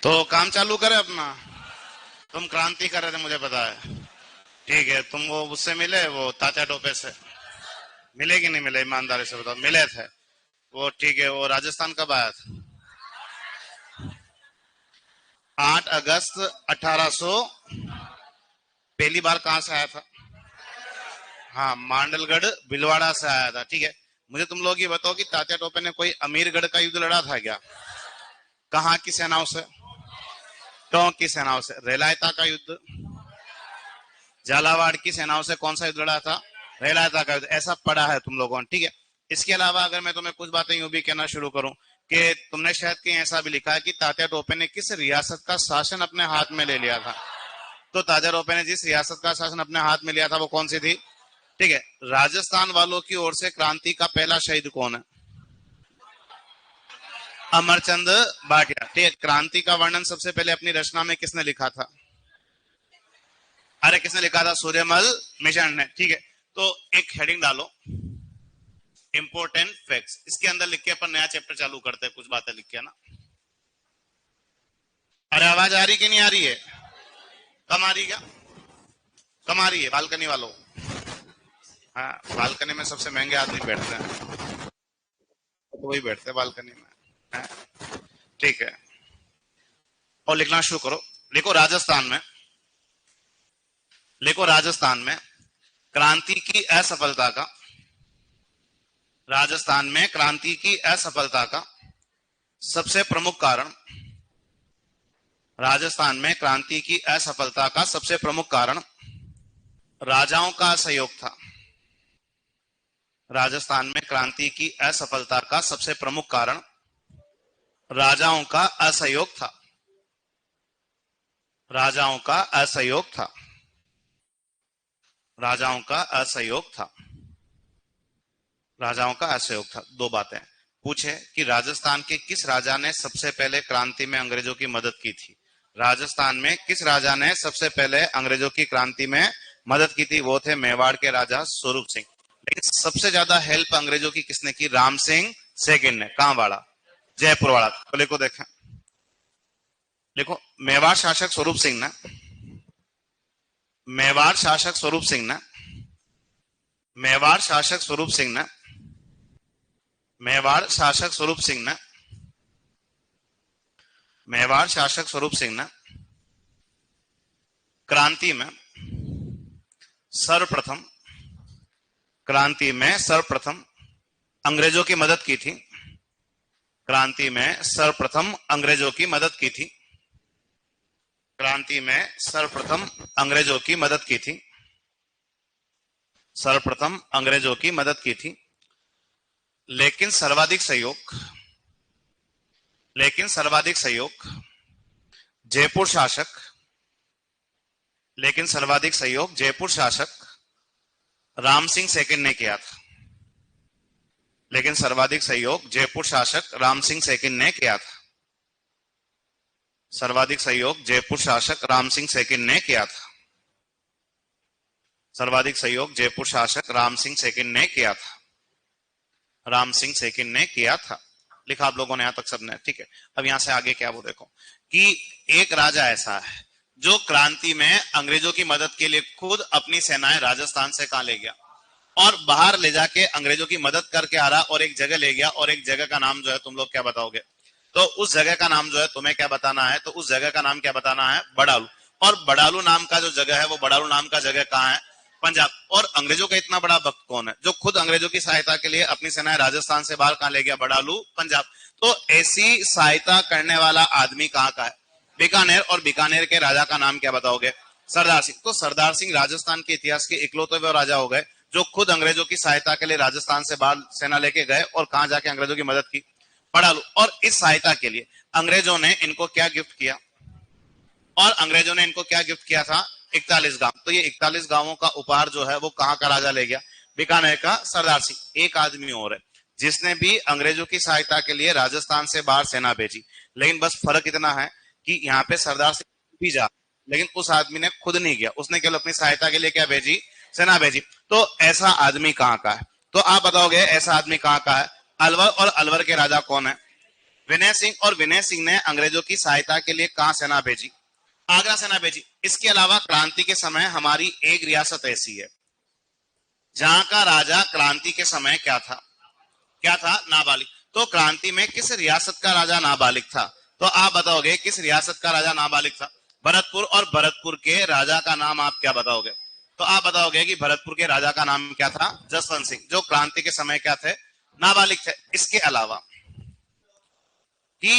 तो काम चालू करे अपना। तुम क्रांति कर रहे थे मुझे पता है। ठीक है, तुम वो उससे मिले, वो तात्या टोपे से मिले कि नहीं मिले? ईमानदारी से बताओ। मिले थे वो। ठीक है, वो राजस्थान कब आया था? 8 अगस्त 1800। पहली बार कहां से आया था? हाँ, मांडलगढ़ भीलवाड़ा से आया था। ठीक है, मुझे तुम लोग ये बताओ कि तात्या टोपे ने कोई अमीरगढ़ का युद्ध लड़ा था क्या? कहाँ की सेनाओं से? टोंक की सेनाओं से। रेलायता का युद्ध? झालावाड़ की सेनाओं से कौन सा युद्ध लड़ा था? रेलायता का युद्ध। ऐसा पढ़ा है तुम लोगों ने। ठीक है, इसके अलावा अगर मैं तुम्हें कुछ बातें यूं भी कहना शुरू करूं कि तुमने शायद कहीं ऐसा भी लिखा है कि तात्या टोपे ने किस रियासत का शासन अपने हाथ में ले लिया था। तो तात्या टोपे ने जिस रियासत का शासन अपने हाथ में लिया था वो कौन सी थी? ठीक है, राजस्थान वालों की ओर से क्रांति का पहला शहीद कौन है? अमरचंद भाटिया। ठीक है, क्रांति का वर्णन सबसे पहले अपनी रचना में किसने लिखा था? अरे किसने लिखा था? सूर्यमल मिशन ने। ठीक है, तो एक हेडिंग डालो, इंपोर्टेंट फैक्ट्स। इसके अंदर लिख के अपन नया चैप्टर चालू करते हैं, कुछ बातें लिख के ना। अरे आवाज आ रही कि नहीं आ रही है? कम आ रही क्या? कम आ रही है बालकनी वालों? हाँ, बालकनी में सबसे महंगे आदमी बैठते हैं, तो वही बैठते हैं बालकनी में। हाँ, ठीक है, और लिखना शुरू करो। लिखो राजस्थान में, लिखो राजस्थान में क्रांति की असफलता का, राजस्थान में क्रांति की असफलता का सबसे प्रमुख कारण, राजस्थान में क्रांति की असफलता का सबसे प्रमुख कारण राजाओं का असहयोग था। राजस्थान में क्रांति की असफलता का सबसे प्रमुख कारण राजाओं का असहयोग था। राजाओं का असहयोग था। राजाओं का असहयोग था। राजाओं का असहयोग था। दो बातें पूछे कि राजस्थान के किस राजा ने सबसे पहले क्रांति में अंग्रेजों की मदद की थी? राजस्थान में किस राजा ने सबसे पहले अंग्रेजों की क्रांति में मदद की थी? वो थे मेवाड़ के राजा स्वरूप सिंह। लेकिन सबसे ज्यादा हेल्प अंग्रेजों की किसने की? राम सिंह सेकंड ने। कहां वाला? जयपुर वाला। तो लिखो, देखें, लिखो, मेवाड़ शासक स्वरूप सिंह ने, मेवाड़ शासक स्वरूप सिंह ने, मेवाड़ शासक स्वरूप सिंह ने, मेवाड़ शासक स्वरूप सिंह ने, मेवाड़ शासक स्वरूप सिंह ने क्रांति में सर्वप्रथम, क्रांति में सर्वप्रथम अंग्रेजों की मदद की थी। क्रांति में सर्वप्रथम अंग्रेजों की मदद की थी। क्रांति में सर्वप्रथम अंग्रेजों की मदद की थी। सर्वप्रथम अंग्रेजों की मदद की थी। लेकिन सर्वाधिक सहयोग, लेकिन सर्वाधिक सहयोग जयपुर शासक, लेकिन सर्वाधिक सहयोग जयपुर शासक राम सिंह सेकंड ने किया था। लेकिन सर्वाधिक सहयोग जयपुर शासक राम सिंह सेकंड ने किया था। सर्वाधिक सहयोग जयपुर शासक राम सिंह सेकंड ने किया था। सर्वाधिक सहयोग जयपुर शासक राम सिंह सेकंड ने किया था। राम सिंह सेकंड ने किया था। लिखा आप लोगों ने यहां तक सबने? ठीक है, अब यहां से आगे क्या वो देखो कि एक राजा ऐसा है जो क्रांति में अंग्रेजों की मदद के लिए खुद अपनी सेनाएं राजस्थान से कहां ले गया और बाहर ले जाके अंग्रेजों की मदद करके आ रहा, और एक जगह ले गया, और एक जगह का नाम जो है तुम लोग क्या बताओगे? तो उस जगह का नाम जो है तुम्हें क्या बताना है? तो उस जगह का नाम क्या बताना है? बड़ालू। और बड़ालू नाम का जो जगह है वो बड़ालू नाम का जगह कहां है? पंजाब। और अंग्रेजों का इतना बड़ा भक्त कौन है जो खुद अंग्रेजों की सहायता के लिए अपनी सेनाएं राजस्थान से बाहर कहां ले गया? बड़ालू, पंजाब। तो ऐसी सहायता करने वाला आदमी कहां का है? बीकानेर। और बीकानेर के राजा का नाम क्या बताओगे? सरदार सिंह। तो सरदार सिंह राजस्थान के इतिहास के इकलौते वे राजा हो गए जो खुद अंग्रेजों की सहायता के लिए राजस्थान से बाहर सेना लेके गए और कहां जाके अंग्रेजों की मदद की? बड़ालू। और इस सहायता के लिए अंग्रेजों ने इनको क्या गिफ्ट किया? और अंग्रेजों ने इनको क्या गिफ्ट किया था? 41 गांव। तो ये 41 गांवों का उपहार जो है वो कहां का राजा ले गया? बीकानेर का सरदार सिंह। एक आदमी और है जिसने भी अंग्रेजों की सहायता के लिए राजस्थान से बाहर सेना भेजी, लेकिन बस फर्क इतना है कि यहाँ पे सरदार सिंह भी जा, लेकिन उस आदमी ने खुद नहीं किया, उसने केवल अपनी सहायता के लिए क्या भेजी? सेना भेजी। तो ऐसा आदमी कहां का है? तो आप बताओगे ऐसा आदमी कहां का है? अलवर। और अलवर के राजा कौन है? विनय सिंह, और विनय सिंह ने अंग्रेजों की सहायता के लिए कहां सेना भेजी? आगरा सेना भेजी। इसके अलावा क्रांति के समय हमारी एक रियासत ऐसी है जहां का राजा क्रांति के समय क्या था? क्या था? नाबालिग। तो क्रांति में किस रियासत का राजा नाबालिग था? तो आप बताओगे किस रियासत का राजा नाबालिग था? भरतपुर। और भरतपुर के राजा का नाम आप क्या बताओगे? तो आप बताओगे कि भरतपुर के राजा का नाम क्या था? जसवंत सिंह, जो क्रांति के समय क्या थे? नाबालिग थे। इसके अलावा कि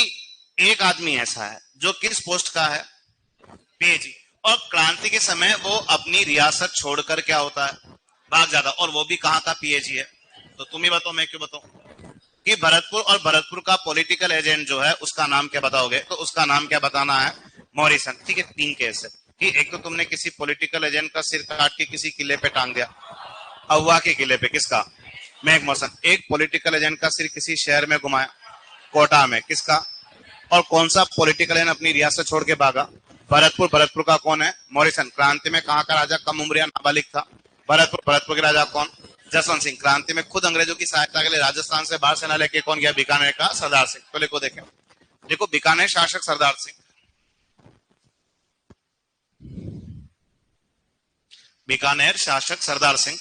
एक आदमी ऐसा है जो किस पोस्ट का है? पीएजी। और क्रांति के समय वो अपनी रियासत छोड़कर क्या होता है? भाग जाता। और वो भी कहां का पीएजी है? तो तुम ही बताओ, मैं क्यों बताऊं? कि भरतपुर, और भरतपुर का पॉलिटिकल एजेंट जो है उसका नाम क्या बताओगे? तो उसका नाम क्या बताना है? मॉरिसन। ठीक है, 3 केस है कि एक तो तुमने किसी पॉलिटिकल एजेंट का सिर काट के किसी किले पे टांग दिया, अहुआ के किले पे, किसका? मैकमोहसन। एक पॉलिटिकल एजेंट का सिर किसी शहर में घुमाया, कोटा में, किसका? और कौन सा पॉलिटिकल एजेंट अपनी रियासत छोड़ के भागा? भरतपुर। भरतपुर का कौन है? मॉरिसन। क्रांति में कहां का राजा कम उम्र या नाबालिग था? भरतपुर। भरतपुर के राजा कौन? जसवंत सिंह। क्रांति में खुद अंग्रेजों की सहायता के लिए राजस्थान से बाहर सेना लेके कौन गया? बीकानेर का सरदार सिंह। तो लिखो, देखें, देखो, बीकानेर शासक सरदार सिंह, बीकानेर शासक सरदार सिंह।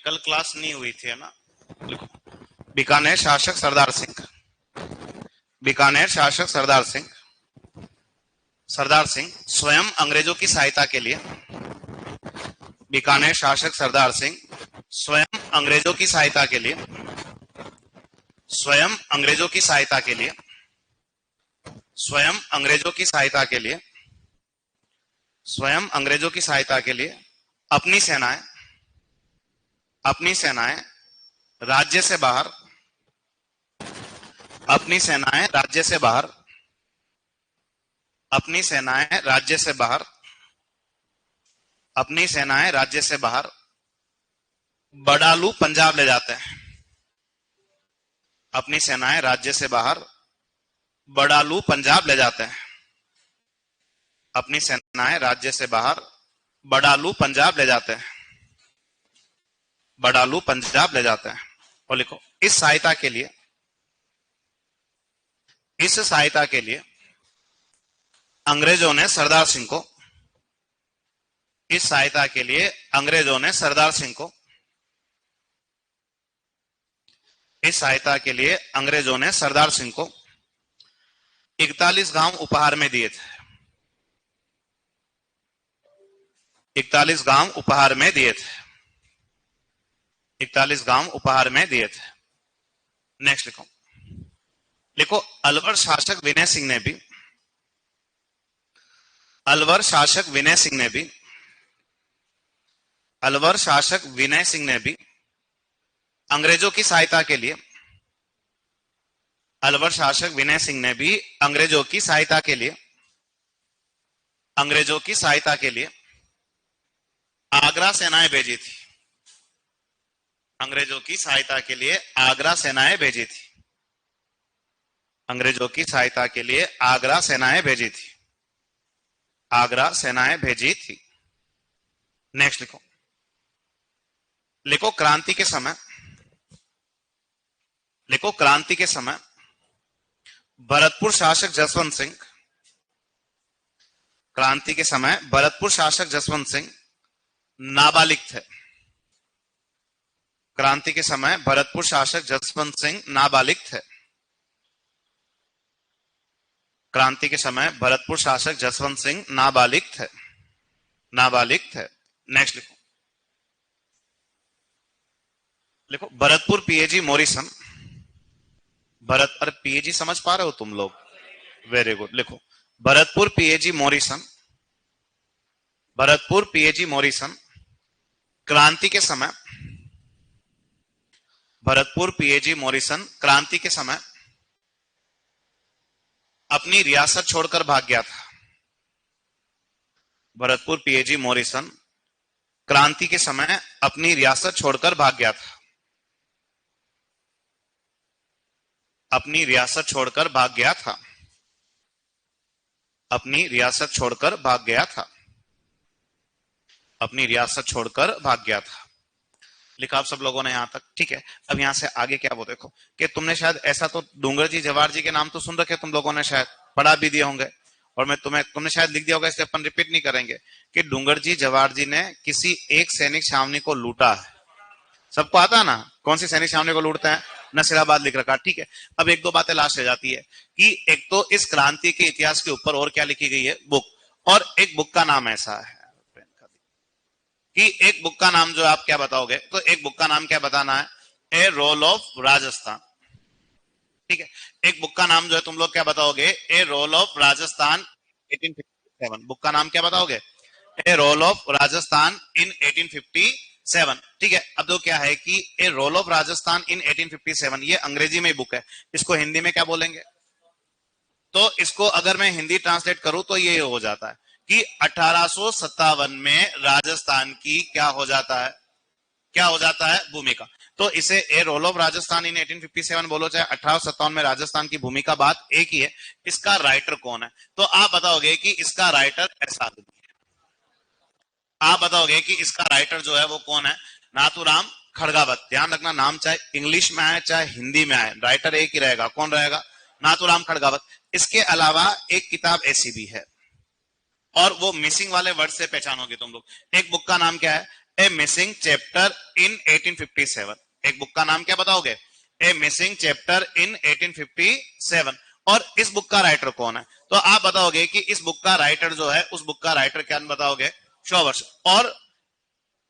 कल क्लास नहीं हुई थी, है ना? लिखो, बीकानेर शासक सरदार सिंह, बीकानेर शासक सरदार सिंह। सरदार सिंह स्वयं अंग्रेजों की सहायता के लिए, बीकानेर शासक सरदार सिंह स्वयं अंग्रेजों की सहायता के लिए, स्वयं अंग्रेजों की सहायता के लिए, स्वयं अंग्रेजों की सहायता के लिए, स्वयं अंग्रेजों की सहायता के लिए अपनी सेनाएं, अपनी सेनाएं राज्य से बाहर, अपनी सेनाएं राज्य से बाहर, अपनी सेनाएं राज्य से बाहर, अपनी सेनाएं राज्य से बाहर बडालू पंजाब ले जाते हैं। अपनी सेनाएं राज्य से बाहर बडालू पंजाब ले जाते हैं। अपनी सेनाएं राज्य से बाहर बडालू पंजाब ले जाते हैं। बडालू पंजाब ले जाते हैं। और लिखो, इस सहायता के लिए, इस सहायता के लिए अंग्रेजों ने सरदार सिंह को, इस सहायता के लिए अंग्रेजों ने सरदार सिंह को, इस सहायता के लिए अंग्रेजों ने सरदार सिंह को 41 गांव उपहार में दिए थे। 41 गांव उपहार में दिए थे। 41 गांव उपहार में दिए थे। नेक्स्ट लिखो, लिखो, अलवर शासक विनय सिंह ने भी, अलवर शासक विनय सिंह ने भी, अलवर शासक विनय सिंह ने भी अंग्रेजों की सहायता के लिए, अलवर शासक विनय सिंह ने भी अंग्रेजों की सहायता के लिए, अंग्रेजों की सहायता के लिए आगरा सेनाएं भेजी थी। अंग्रेजों की सहायता के लिए आगरा सेनाएं भेजी थी। अंग्रेजों की सहायता के लिए आगरा सेनाएं भेजी थी। आगरा सेनाएं भेजी थी। नेक्स्ट लिखो, लिखो, क्रांति के समय, लिखो, क्रांति के समय भरतपुर शासक जसवंत सिंह, क्रांति के समय भरतपुर शासक जसवंत सिंह नाबालिग थे। क्रांति के समय भरतपुर शासक जसवंत सिंह नाबालिग थे। क्रांति के समय भरतपुर शासक जसवंत सिंह नाबालिग थे। नाबालिग थे। नेक्स्ट लिखो, लिखो, भरतपुर पीएजी मॉरिसन, भरत, अरे पीएजी समझ पा रहे हो तुम लोग? Very good. लिखो, Bharatpur PAG Morrison, Bharatpur PAG Morrison क्रांति के समय, भरतपुर पीएजी मॉरिसन क्रांति के समय अपनी रियासत छोड़कर भाग गया था। भरतपुर पीएजी मॉरिसन क्रांति के समय अपनी रियासत छोड़कर भाग गया था। अपनी रियासत छोड़कर भाग गया था। अपनी रियासत छोड़कर भाग गया था। अपनी रियासत छोड़कर भाग गया था। लिखा आप सब लोगों ने यहां तक, ठीक है। अब यहां से आगे क्या वो देखो कि तुमने शायद ऐसा तो डूंगर जी जवाहर जी के नाम तो सुन रखे तुम लोगों ने, शायद पढ़ा भी दिए होंगे, और मैं तुमने शायद लिख दिया होगा, इसलिए अपन रिपीट नहीं करेंगे कि डूंगर जी जवाहर जी ने किसी एक सैनिक छावनी को लूटा है। सबको आता है ना कौन सी सैनिक छावनी को लूटते हैं? नसीराबाद लिख रखा, ठीक है। अब एक दो बातें लास्ट रह जाती है कि एक तो इस क्रांति के इतिहास के ऊपर और क्या लिखी गई है, बुक, और एक बुक का नाम ऐसा है कि एक बुक का नाम जो आप क्या बताओगे, तो एक बुक का नाम क्या बताना है, ए रोल ऑफ राजस्थान, ठीक है। एक बुक का नाम जो है तुम लोग क्या बताओगे, ए रोल ऑफ राजस्थान 1857, बुक का नाम क्या बताओगे, ए रोल ऑफ राजस्थान इन 1857, ठीक है। अब तो क्या है कि ए रोल ऑफ राजस्थान इन 1857 ये अंग्रेजी में बुक है, इसको हिंदी में क्या बोलेंगे, तो इसको अगर मैं हिंदी ट्रांसलेट करूं तो ये हो जाता है कि 1857 में राजस्थान की क्या हो जाता है, क्या हो जाता है, भूमिका। तो इसे ए रोल ऑफ राजस्थान इन 1857 बोलो चाहे 1857 में राजस्थान की भूमिका, बात एक ही है। इसका राइटर कौन है, तो आप बताओगे कि इसका राइटर ऐसा आदमी है, आप बताओगे कि इसका राइटर जो है वो कौन है, नाथूराम खड़गावत। ध्यान रखना नाम चाहे इंग्लिश में आए चाहे हिंदी में आए, राइटर एक ही रहेगा, कौन रहेगा, नाथूराम खड़गावत। इसके अलावा एक किताब ऐसी भी है, और वो मिसिंग वाले वर्ड से पहचानोगे तुम लोग। एक बुक का नाम क्या है, ए मिसिंग चैप्टर इन 1857, एक बुक का नाम क्या बताओगे, ए मिसिंग चैप्टर इन 1857, और इस बुक का राइटर कौन है, तो आप बताओगे कि इस बुक का राइटर जो है, उस बुक का राइटर क्या बताओगे, शॉवर्स। और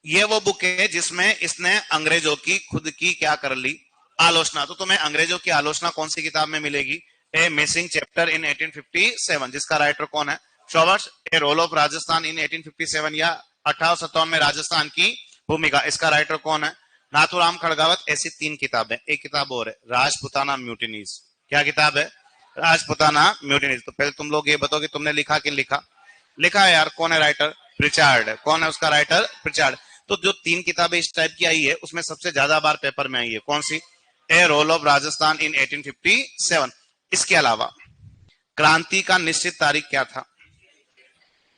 ये वो बुक है जिसमें इसने अंग्रेजों की खुद की क्या कर ली, आलोचना। तो तुम्हें अंग्रेजों की आलोचना कौन सी किताब में मिलेगी, ए मिसिंग चैप्टर इन 1857, जिसका राइटर कौन है, showers. A role of Rajasthan in 1857 या 1857 में राजस्थान की भूमिका, इसका राइटर कौन है, नाथूराम खड़गावत। ऐसी तीन किताबें, एक किताब और है राजपुताना म्यूटिनीज, क्या किताब है, राजपुताना म्यूटिनीज। तो पहले तुम लोग ये बताओ कि तुमने लिखा कि लिखा, लिखा है यार, कौन है राइटर, प्रिचार्ड, कौन है उसका राइटर, प्रिचार्ड। तो जो तीन किताबें इस टाइप की आई है उसमें सबसे ज्यादा बार पेपर में आई है कौन सी, ए रोल ऑफ राजस्थान इन 1857। इसके अलावा क्रांति का निश्चित तारीख क्या था,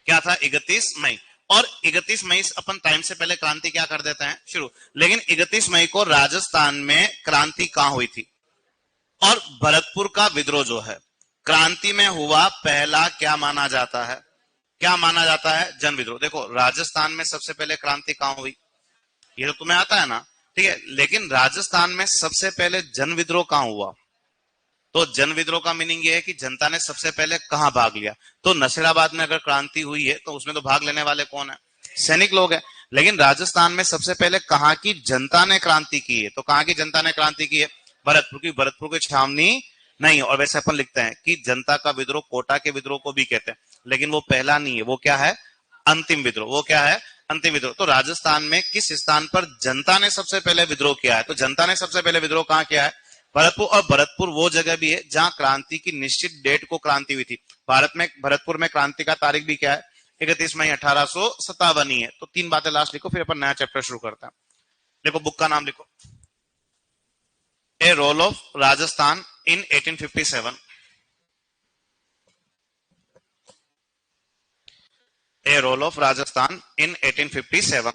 क्या था, 31 मई। और 31 मई अपन टाइम से पहले क्रांति क्या कर देते हैं, शुरू। लेकिन 31 मई को राजस्थान में क्रांति कहां हुई थी, और भरतपुर का विद्रोह जो है क्रांति में हुआ पहला क्या माना जाता है, क्या माना जाता है, जन विद्रोह। देखो राजस्थान में सबसे पहले क्रांति कहां हुई, ये तो तुम्हें आता है ना, ठीक है। लेकिन राजस्थान में सबसे पहले जन विद्रोह कहां हुआ, तो जन विद्रोह का मीनिंग ये है कि जनता ने सबसे पहले कहां भाग लिया। तो नसीराबाद में अगर क्रांति हुई है तो उसमें तो भाग लेने वाले कौन है, सैनिक लोग हैं। लेकिन राजस्थान में सबसे पहले कहां की जनता ने क्रांति की है, तो कहां की जनता ने क्रांति की है, भरतपुर की। भरतपुर की छावनी नहीं, और वैसे अपन लिखते हैं कि जनता का विद्रोह कोटा के विद्रोह को भी कहते हैं, लेकिन वो पहला नहीं है, वो क्या है, अंतिम विद्रोह, वो क्या है, अंतिम विद्रोह। तो राजस्थान में किस स्थान पर जनता ने सबसे पहले विद्रोह किया है, तो जनता ने सबसे पहले विद्रोह कहां किया है, भरतपुर। और भरतपुर वो जगह भी है जहां क्रांति की निश्चित डेट को क्रांति हुई थी। भारत में भरतपुर में क्रांति का तारीख भी क्या है, 31 मई 1857 ही है। तो तीन बातें लास्ट लिखो, फिर अपन नया चैप्टर शुरू करते हैं। देखो बुक का नाम लिखो, a role of Rajasthan in 1857, a role of Rajasthan in 1857,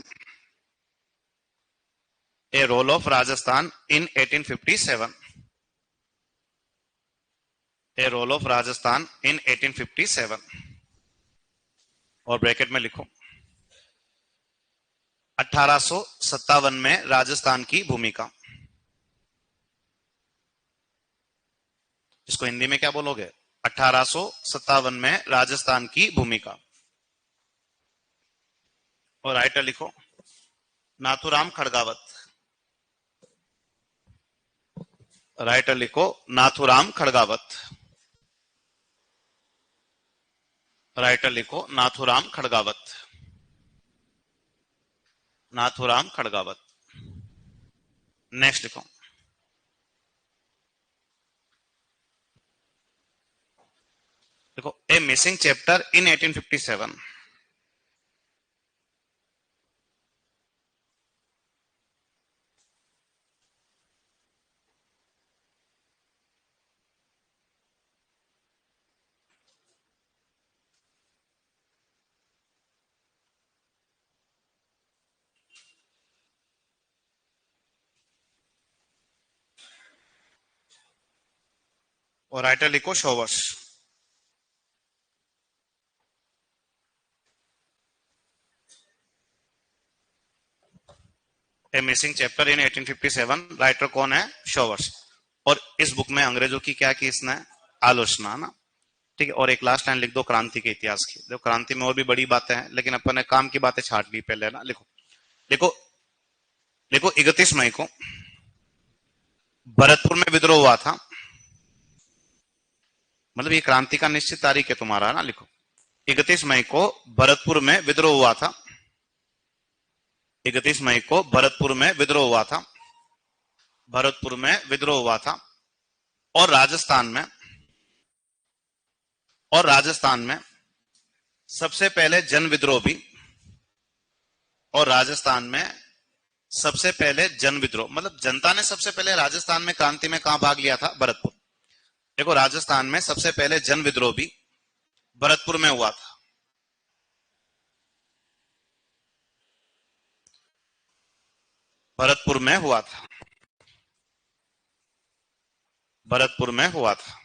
a role of Rajasthan in 1857, a role of Rajasthan in 1857, और ब्रैकेट में लिखो 1857 में राजस्थान की भूमिका। इसको हिंदी में क्या बोलोगे, 1857 में राजस्थान की भूमिका, और राइटर लिखो नाथूराम खड़गावत, राइटर लिखो नाथूराम खड़गावत, राइटर लिखो नाथूराम खड़गावत, नाथूराम खड़गावत। नेक्स्ट लिखो, देखो ए मिसिंग चैप्टर इन 1857, और राइटर लिखो शोवर्स। ए मिसिंग चैप्टर इन 1857, राइटर कौन है? शोवर्स। और इस बुक में अंग्रेजों की क्या की इसने? आलोचना ना। ठीक है, और एक लास्ट लाइन लिख दो क्रांति के इतिहास की। देखो क्रांति में और भी बड़ी बातें हैं, लेकिन अपन ने काम की बातें छाट ली पहले ना। लिखो लिखो लिखो 31 मई को भरतपुर में विद्रोह हुआ था। मतलब ये क्रांति का निश्चित तारीख है तुम्हारा ना। लिखो 31 मई को भरतपुर में विद्रोह हुआ था। 31 मई को भरतपुर में विद्रोह हुआ था। भरतपुर में विद्रोह हुआ था। और राजस्थान में, और राजस्थान में सबसे पहले जन विद्रोह भी, और राजस्थान में सबसे पहले जन विद्रोह, मतलब जनता ने सबसे पहले राजस्थान में क्रांति में कहां भाग लिया था? भरतपुर। देखो राजस्थान में सबसे पहले जन विद्रोह भी भरतपुर में हुआ था। भरतपुर में हुआ था। भरतपुर में हुआ था।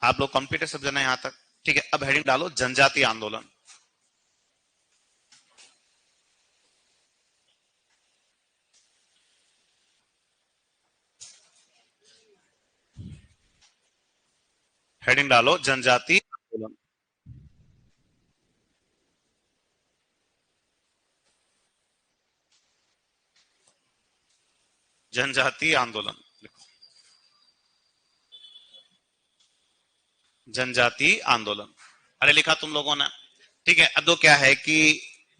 आप लोग कंप्लीट है सब जना यहां तक? ठीक है, अब हेडिंग डालो जनजातीय आंदोलन। हेडिंग डालो जनजातीय आंदोलन। जनजातीय आंदोलन लिखो। जनजातीय आंदोलन, अरे लिखा तुम लोगों ने? ठीक है, अब तो क्या है कि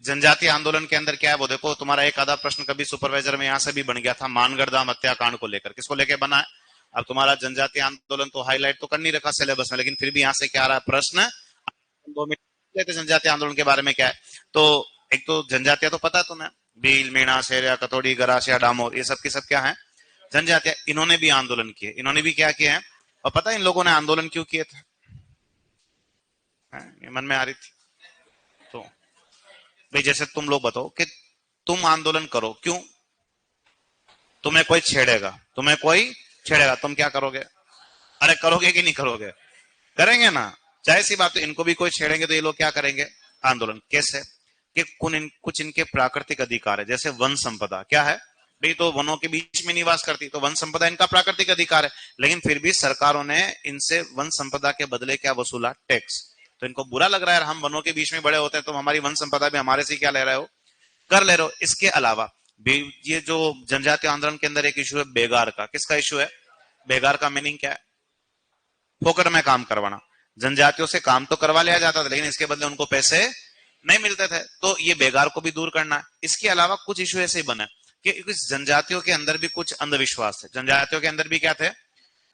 जनजातीय आंदोलन के अंदर क्या है वो देखो। तुम्हारा एक आधा प्रश्न कभी सुपरवाइजर में यहां से भी बन गया था, मानगढ़ धाम हत्याकांड को लेकर। किसको लेकर बना है? अब तुम्हारा जनजातीय आंदोलन तो हाईलाइट तो कर नहीं रखा सिलेबस में, लेकिन फिर भी यहां से क्या आ रहा है प्रश्न। 2 मिनट लेते जनजातीय आंदोलन के बारे में क्या है। तो एक तो जनजातीय तो पता है तुम्हें, भील, मीणा, शेरिया, कतोड़ी, गरासिया, डामोर, ये सब की सब क्या है? जनजातीय। इन्होंने भी आंदोलन किए। इन्होंने भी क्या किए हैं? और पता है इन लोगों ने आंदोलन क्यों किए थे? ये मन में आ रही थी तो भाई जैसे तुम लोग बताओ कि तुम आंदोलन करो, क्यों? तुम्हें कोई छेड़ेगा, तुम्हें कोई छेड़ेगा, तुम क्या करोगे? अरे करोगे कि नहीं करोगे? करेंगे ना। चाहे सी बात, तो इनको भी कोई छेड़ेंगे तो ये लोग क्या करेंगे? आंदोलन। कैसे? कि कुछ इनके प्राकृतिक अधिकार है, जैसे वन संपदा। क्या है भाई? तो वनों के बीच में निवास करती, तो वन संपदा इनका प्राकृतिक अधिकार है। लेकिन फिर भी सरकारों ने इनसे वन संपदा के बदले क्या वसूला? टैक्स। तो इनको बुरा लग रहा है, हम वनों के बीच में बड़े होते हैं, तुम हमारी वन संपदा भी हमारे से क्या ले रहे हो? कर ले रहे हो। इसके अलावा ये जो जनजातीय आंदोलन के अंदर एक इशू है बेगार का। किसका इशू है? बेगार का मीनिंग क्या है? फोकट में काम करवाना। जनजातियों से काम तो करवा लिया जाता था, लेकिन इसके बदले उनको पैसे नहीं मिलते थे। तो ये बेगार को भी दूर करना है। इसके अलावा कुछ इशू ऐसे ही बने कि इस जनजातियों के अंदर भी कुछ अंधविश्वास है। जनजातियों के अंदर भी क्या थे?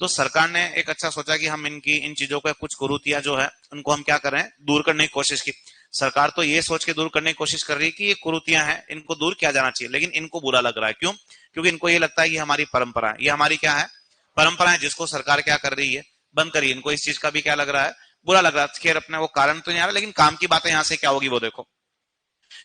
तो सरकार ने एक अच्छा सोचा कि हम इनकी इन चीजों को, कुछ कुरीतियां जो है उनको हम क्या करें? दूर करने की कोशिश की। सरकार तो ये सोच के दूर करने की कोशिश कर रही है कि ये कुरीतियां हैं, इनको दूर किया जाना चाहिए, लेकिन इनको बुरा लग रहा है। क्यों? क्योंकि इनको ये लगता है कि हमारी परंपरा है, ये हमारी क्या है? परंपरा है, जिसको सरकार क्या कर रही है? बंद करिए। इनको इस चीज का भी क्या लग रहा है? बुरा लग रहा है। खैर अपने वो कारण तो नहीं आ रहा, लेकिन काम की बातें यहां से क्या होगी वो देखो।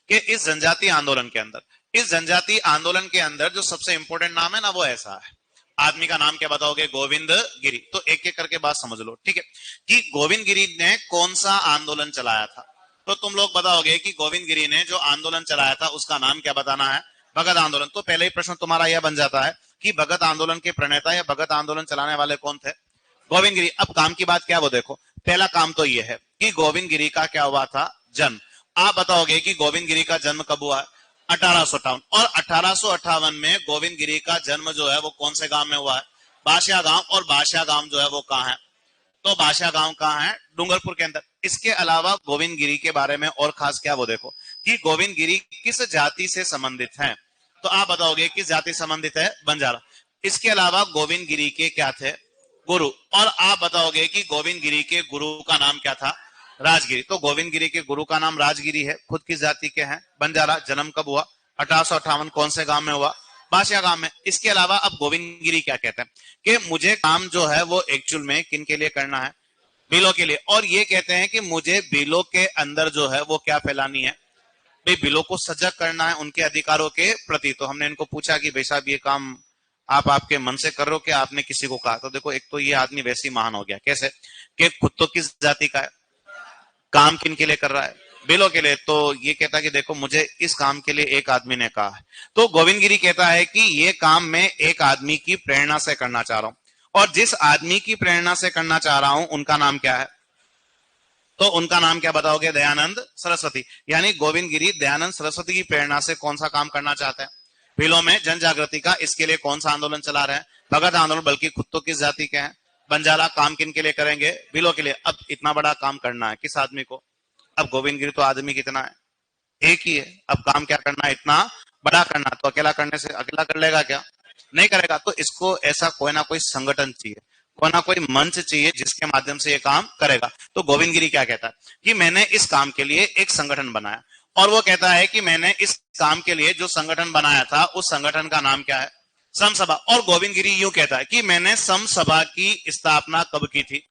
कि इस जनजातीय आंदोलन के अंदर, इस जनजातीय आंदोलन के अंदर जो सबसे इंपॉर्टेंट नाम है ना, वो ऐसा है। आदमी का नाम क्या बताओगे? गोविंद गिरी। तो एक एक करके बात समझ लो, ठीक है? कि गोविंद गिरी ने कौन सा आंदोलन चलाया था? तो तुम लोग बताओगे कि गोविंद गिरी ने जो आंदोलन चलाया था उसका नाम क्या बताना है? भगत आंदोलन। तो पहले ही प्रश्न तुम्हारा यह बन जाता है कि भगत आंदोलन के प्रणेता या भगत आंदोलन चलाने वाले कौन थे? गोविंद गिरी। अब काम की बात क्या वो देखो। पहला काम तो यह है कि गोविंद गिरी का क्या हुआ था? जन्म। आप बताओगे कि गोविंद गिरी का जन्म कब हुआ? 1858। और 1858 में गोविंद गिरी का जन्म जो है वो कौन से गांव में हुआ है? बाशिया गांव। और बाशिया गांव जो है वो कहां है? तो बाशिया गांव कहां है? डूंगरपुर के अंदर। इसके अलावा गोविंद गिरी के बारे में और खास क्या वो देखो कि गोविंद गिरी किस जाति से संबंधित है? तो आप बताओगे किस जाति संबंधित है? बंजारा। इसके अलावा गोविंद गिरी के क्या थे? गुरु। और आप बताओगे कि गोविंद गिरी के गुरु का नाम क्या था? राजगिरी। तो गोविंद गिरी के गुरु का नाम राजगिरी है। खुद किस जाति के हैं? बंजारा। जन्म कब हुआ? 1858। कौन से गांव में हुआ? बाशिया गांव में। इसके अलावा अब गोविंद गिरी क्या कहते हैं कि मुझे काम जो है वो एक्चुअल में किन के लिए करना है? बिलों के लिए। और ये कहते हैं कि मुझे बिलों के अंदर जो है वो क्या फैलानी है? भाई बिलों को सजग करना है उनके अधिकारों के प्रति। तो हमने इनको पूछा कि भाई साहब ये काम आप आपके मन से कर रहे हो कि आपने किसी को कहा। तो देखो, एक तो ये आदमी वैसे ही महान हो गया। कैसे? कि खुद तो किस जाति का है, काम किन के लिए कर रहा है, बिलों के लिए। तो ये कहता है कि देखो, मुझे इस काम के लिए एक आदमी ने कहा है। तो गोविंद गिरी कहता है कि ये काम मैं एक आदमी की प्रेरणा से करना चाह रहा हूं, और जिस आदमी की प्रेरणा से करना चाह रहा हूं उनका नाम क्या है? तो उनका नाम क्या बताओगे? दयानंद सरस्वती। यानी गोविंद गिरी दयानंद सरस्वती की प्रेरणा से कौन सा काम करना चाहते हैं? भीलों में जन जागृति का। इसके लिए कौन सा आंदोलन चला रहे हैं? भगत आंदोलन। बल्कि खुद तो किस जाति के हैं? बंजारा। काम किन के लिए करेंगे? भीलों के लिए। अब इतना बड़ा काम करना है किस आदमी को? अब गोविंद गिरी तो आदमी कितना है? एक ही है। अब काम क्या करना है? इतना बड़ा करना। तो अकेला करने से अकेला कर लेगा क्या? नहीं करेगा। तो इसको ऐसा कोई ना कोई संगठन चाहिए, कोई ना कोई मंच चाहिए जिसके माध्यम से ये काम करेगा। तो गोविंद गिरी क्या कहता है कि मैंने इस काम के लिए एक संगठन बनाया, और वो कहता है कि मैंने इस काम के लिए जो संगठन बनाया था उस संगठन का नाम क्या है? समसभा। और गोविंद गिरी यूं कहता है कि मैंने समसभा की स्थापना कब की थी?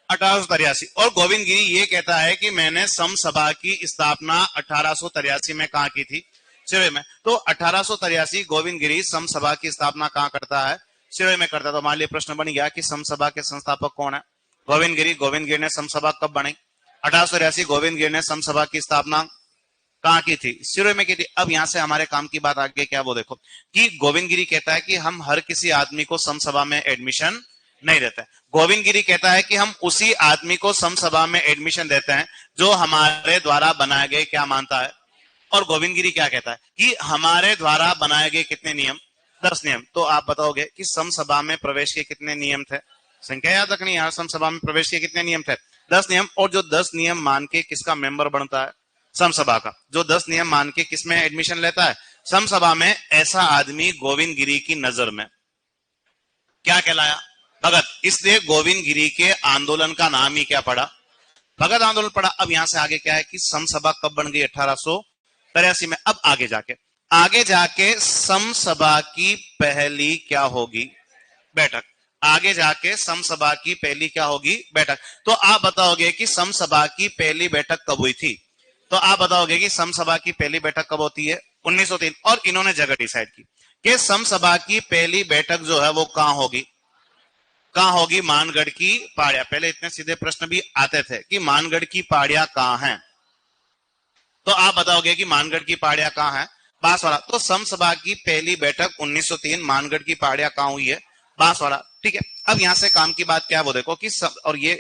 1883। और गोविंद गिरी ये कहता है कि मैंने समसभा की स्थापना 1883 में कहा की थी? सिरोही में। तो 1883 गोविंद गिरी समसभा की स्थापना कहां करता है? सिरोही में करता है। तो हमारे लिए प्रश्न बन गया कि समसभा के संस्थापक कौन है? गोविंद गिरी। गोविंद गिरी ने समसभा कब बनाई? 1883। गोविंद गिरी ने समसभा की स्थापना कहां की थी? सिरोही में की थी। अब यहां से हमारे काम की बात आगे क्या, वो देखो कि गोविंद गिरी कहता है कि हम हर किसी आदमी को समसभा में एडमिशन नहीं देते। गोविंद गिरी कहता है कि हम उसी आदमी को समसभा में एडमिशन देते हैं जो हमारे द्वारा बनाए गए क्या मानता है। और गोविंद गिरी क्या कहता है कि हमारे द्वारा बनाए गए कितने नियम? 10 नियम। तो आप बताओगे कि समसभा में प्रवेश के कितने नियम थे? संख्या याद रखनी है। समसभा में प्रवेश के कितने नियम थे? 10 नियम। और जो 10 नियम मान के किसका मेंबर बनता है? समसभा का। जो 10 नियम मान के किसमें एडमिशन लेता है? समसभा में। ऐसा आदमी गोविंद गिरी की नजर में क्या कहलाया? भगत। इसलिए गोविंद गिरी के आंदोलन का नाम ही क्या पड़ा? भगत आंदोलन पड़ा। अब यहां से आगे क्या है कि समसभा कब बन गई? 1883 में। अब आगे जाके समसभा की पहली क्या होगी? बैठक। आगे जाके समसभा की पहली क्या होगी? बैठक। तो आप बताओगे कि समसभा की पहली बैठक कब हुई थी? तो आप बताओगे कि समसभा की पहली बैठक कब होती है? 1903। और इन्होंने जगह डिसाइड की कि समसभा की पहली बैठक जो है वो कहां होगी? कहां होगी? मानगढ़ की पहाड़ियां। पहले इतने सीधे प्रश्न भी आते थे कि मानगढ़ की पहाड़ियां कहां हैं। तो आप बताओगे कि मानगढ़ की पहाड़ियां कहां है? बांसवाड़ा। तो समसभा की पहली बैठक 1903 मानगढ़ की पहाड़ियां कहां हुई है? बांसवाड़ा। ठीक है। अब यहां से काम की बात क्या है वो देखो कि और ये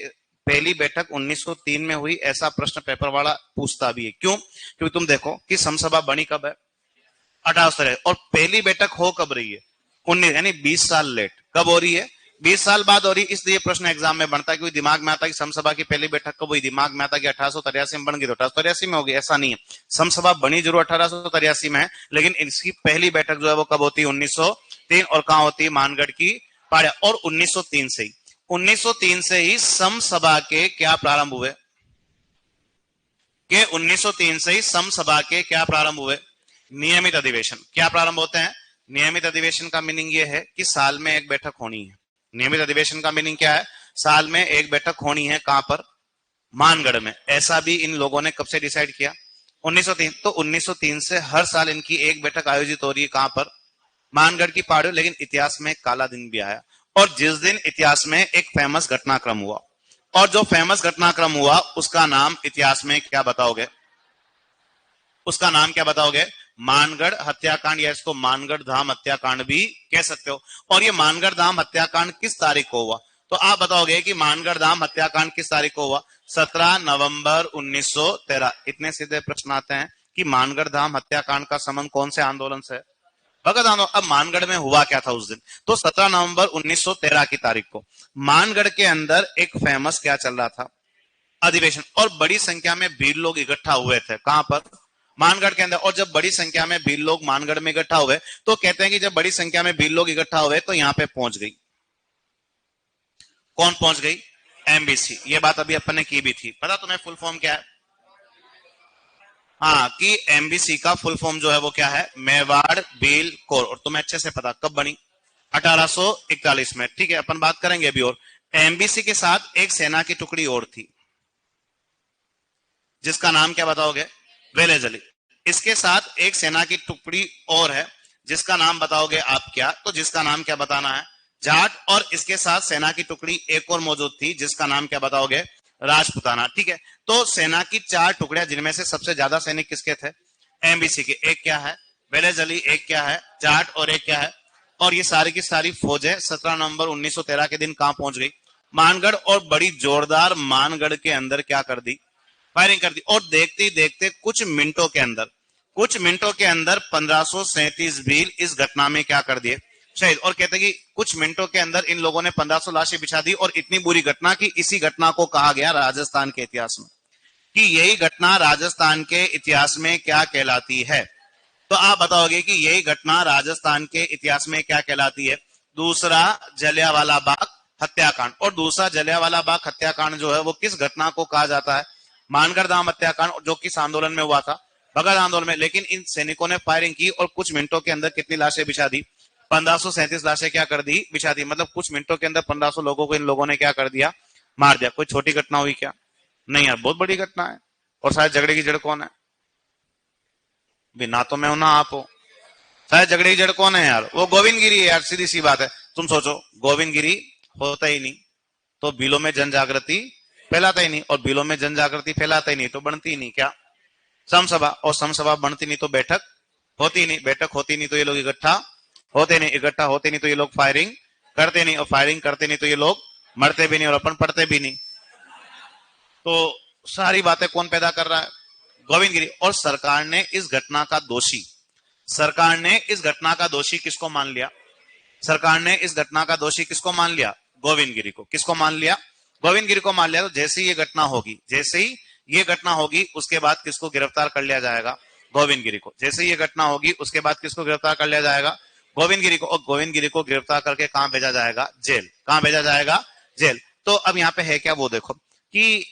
पहली बैठक 1903 में हुई, ऐसा प्रश्न पेपर वाला पूछता भी है। क्यों? क्योंकि तुम देखो कि समसभा बनी कब है? 1800। और पहली बैठक हो कब रही है? 19, यानी 20 साल लेट। कब हो रही है? 20 साल बाद हो रही। इसलिए प्रश्न एग्जाम में बनता है। क्योंकि दिमाग में आता है कि समसभा की पहली बैठक कब हुई, दिमाग में आता है कि 1883 में बन गई तो 1883 में होगी। ऐसा नहीं है। समसभा बनी जरूर 1883 में है, लेकिन इसकी पहली बैठक जो है वो कब होती है? 1903। और कहां होती है? मानगढ़ की पहाड़ियां। और 1903 से ही समसभा के क्या प्रारंभ हुए? के 1903 से ही समसभा के क्या प्रारंभ हुए? नियमित अधिवेशन। क्या प्रारंभ होते हैं? नियमित अधिवेशन का मीनिंग यह है कि साल में एक बैठक होनी है। नियमित अधिवेशन का मीनिंग क्या है? साल में एक बैठक होनी है। कहां पर? मानगढ़ में। ऐसा भी इन लोगों ने कब से डिसाइड किया? 1903। तो 1903 से हर साल इनकी एक बैठक आयोजित हो रही है। कहां पर? मानगढ़ की पहाड़ियों। लेकिन इतिहास में एक काला दिन भी आया, और जिस दिन इतिहास में एक फेमस घटनाक्रम हुआ, और जो फेमस घटनाक्रम हुआ उसका नाम इतिहास में क्या बताओगे? उसका नाम क्या बताओगे? मानगढ़ हत्याकांड, या इसको मानगढ़ धाम हत्याकांड भी कह सकते हो। और ये मानगढ़ धाम हत्याकांड किस तारीख को हुआ? तो आप बताओगे कि मानगढ़ धाम हत्याकांड किस तारीख को हुआ? 17 नवंबर 1913। इतने सीधे प्रश्न आते हैं कि मानगढ़ धाम हत्याकांड का संबंध कौन से आंदोलन से? भगत आंदोलन। अब मानगढ़ में हुआ क्या था उस दिन? तो 17 नवंबर 1913 की तारीख को मानगढ़ के अंदर एक फेमस क्या चल रहा था? अधिवेशन। और बड़ी संख्या में भीड़ लोग इकट्ठा हुए थे। कहां पर? मानगढ़ के अंदर। और जब बड़ी संख्या में भीड़ लोग मानगढ़ में इकट्ठा हुए तो कहते हैं कि जब बड़ी संख्या में भीड़ लोग इकट्ठा हुए तो यहां पे पहुंच गई। कौन पहुंच गई? एमबीसी। ये बात अभी अपन ने की भी थी। पता तुम्हें फुल फॉर्म क्या है? हाँ, कि एमबीसी का फुल फॉर्म जो है वो क्या है? मेवाड़ बील कोर। और तुम्हें अच्छे से पता कब बनी? 1841 में। ठीक है, अपन बात करेंगे अभी। और एमबीसी के साथ एक सेना की टुकड़ी और थी जिसका नाम क्या बताओगे? वेलेजली। इसके साथ एक सेना की टुकड़ी और है जिसका नाम बताओगे आप क्या, तो जिसका नाम क्या बताना है, जाट, और इसके साथ सेना की टुकड़ी एक और मौजूद थी जिसका नाम क्या बताओगे, राजपुताना। ठीक है, तो सेना की 4 टुकड़ियां जिनमें से सबसे ज्यादा सैनिक किसके थे, एमबीसी के। एक क्या है, बेलेज अली, एक क्या है, जाट, और एक क्या है, और ये सारी की सारी फौजें 17 नवंबर 1913 के दिन कहां पहुंच गई, मानगढ़, और बड़ी जोरदार मानगढ़ के अंदर क्या कर दी, फायरिंग कर दी। और देखते ही देखते कुछ मिनटों के अंदर 1537 भील इस घटना में क्या कर दिए, शहीद। और कहते कि कुछ मिनटों के अंदर इन लोगों ने 1500 लाशें बिछा दी, और इतनी बुरी घटना कि इसी घटना को कहा गया राजस्थान के इतिहास में, कि यही घटना राजस्थान के इतिहास में क्या कहलाती है। तो आप बताओगे कि यही घटना राजस्थान के इतिहास में क्या कहलाती है, दूसरा जलियांवाला बाग हत्याकांड। और दूसरा जलियांवाला बाग हत्याकांड जो है वो किस घटना को कहा जाता है, मानगढ़ धाम हत्याकांड, जो किस आंदोलन में हुआ था, भगत आंदोलन में। लेकिन इन सैनिकों ने फायरिंग की और कुछ मिनटों के अंदर कितनी लाशें बिछा दी, 1537 लाशें क्या कर दी, बिछा दी। मतलब कुछ मिनटों के अंदर 1500 लोगों को इन लोगों ने क्या कर दिया, मार दिया। कोई छोटी घटना हुई क्या, नहीं यार, बहुत बड़ी घटना है। और शायद झगड़े की जड़ कौन है, ना तो मैं हूं ना आप हो, शायद झगड़े की जड़ कौन है यार, वो गोविंद गिरी है यार, सीधी सी बात है। तुम सोचो, गोविंद गिरी होता ही नहीं तो बिलों में जन जागृति फैलाता ही नहीं, और बिलों में जन जागृति फैलाता ही नहीं तो बनती ही नहीं क्या, समसभा, और समसभा बनती नहीं तो बैठक होती नहीं, बैठक होती नहीं तो ये लोग इकट्ठा होते नहीं, इकट्ठा होते नहीं तो ये लोग फायरिंग करते नहीं, और फायरिंग करते नहीं तो ये लोग मरते भी नहीं और अपन पढ़ते भी नहीं। तो सारी बातें कौन पैदा कर रहा है, गोविंद गिरी। और सरकार ने इस घटना का दोषी किसको मान लिया, सरकार ने इस घटना का दोषी किसको मान लिया, गोविंद गिरी को। किसको मान लिया, गोविंद गिरी को मान लिया। तो जैसे ही ये घटना होगी उसके बाद किसको गिरफ्तार कर लिया जाएगा, गोविंद गिरी को। जैसे ही ये घटना होगी उसके बाद किसको गिरफ्तार कर लिया जाएगा, गोविंद गिरी को। और गोविंद गिरी को गिरफ्तार करके कहां भेजा जाएगा, जेल। कहां भेजा जाएगा, जेल। तो अब यहाँ पे है क्या, वो देखो कि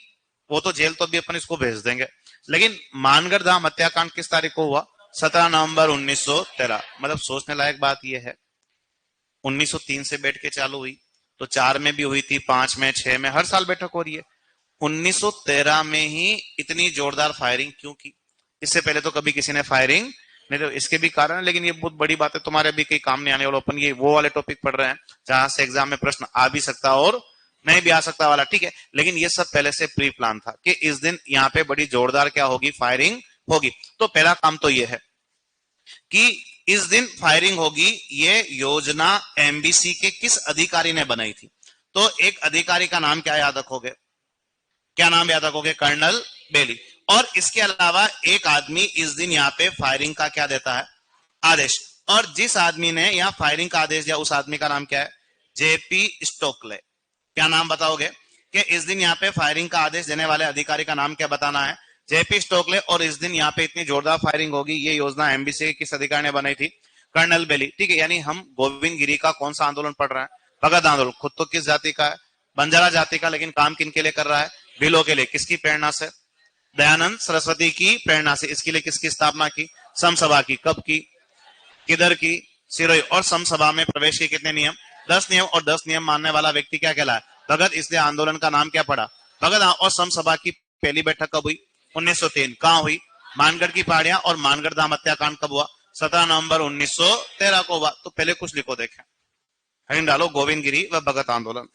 वो तो जेल तो अभी अपन इसको भेज देंगे, लेकिन मानगढ़ धाम हत्याकांड किस तारीख को हुआ, 17 नवंबर 1913। मतलब सोचने लायक बात यह है, 1903 से बैठ के चालू हुई तो 4 में भी हुई थी, 5 में, 6 में, हर साल बैठक हो रही है। 1913 में ही इतनी जोरदार फायरिंग क्यों की, इससे पहले तो कभी किसी ने फायरिंग नहीं, तो इसके भी कारण है। लेकिन ये बहुत बड़ी बात है, तुम्हारे भी कहीं काम नहीं आने वाला। अपन ये वो वाले टॉपिक पढ़ रहे हैं जहां से एग्जाम में प्रश्न आ भी सकता और नहीं भी आ सकता वाला, ठीक है। लेकिन ये सब पहले से प्री प्लान था कि इस दिन यहाँ पे बड़ी जोरदार क्या होगी, फायरिंग होगी। तो पहला काम तो ये है कि इस दिन फायरिंग होगी। ये योजना एमबीसी के किस अधिकारी ने बनाई थी, तो एक अधिकारी का नाम क्या याद रखोगे, क्या नाम याद रखोगे, कर्नल बेली। और इसके अलावा एक आदमी इस दिन यहाँ पे फायरिंग का क्या देता है, आदेश। और जिस आदमी ने यहाँ फायरिंग का आदेश दिया उस आदमी का नाम क्या है, जेपी स्टोकले। क्या नाम बताओगे कि इस दिन यहाँ पे फायरिंग का आदेश देने वाले अधिकारी का नाम क्या बताना है, जेपी स्टोकले। और इस दिन यहाँ पे इतनी जोरदार फायरिंग होगी, ये योजना एमबीसी के किस अधिकारी ने बनाई थी, कर्नल बेली। ठीक है, यानी हम गोविंद गिरी का कौन सा आंदोलन पढ़ रहे हैं, भगत आंदोलन। खुद तो किस जाति का है, बंजारा जाति का, लेकिन काम किन के लिए कर रहा है, भीलों के लिए। किसकी प्रेरणा से, दयानंद सरस्वती की प्रेरणा से। इसके लिए किसकी स्थापना की, समसभा की। कब की, किधर की, सिरोही। और समसभा में प्रवेश के कितने नियम, 10 नियम। और 10 नियम मानने वाला व्यक्ति क्या कहलाए, भगत। इसलिए आंदोलन का नाम क्या पड़ा, भगत। और समसभा की पहली बैठक कब हुई, 1903। कहां हुई, मानगढ़ की पहाड़ियां। और मानगढ़ धाम हत्याकांड कब हुआ, 17 नवंबर 1913 को हुआ। तो पहले कुछ लिखो, देखें, हेडिंग डालो, गोविंद गिरी व भगत आंदोलन।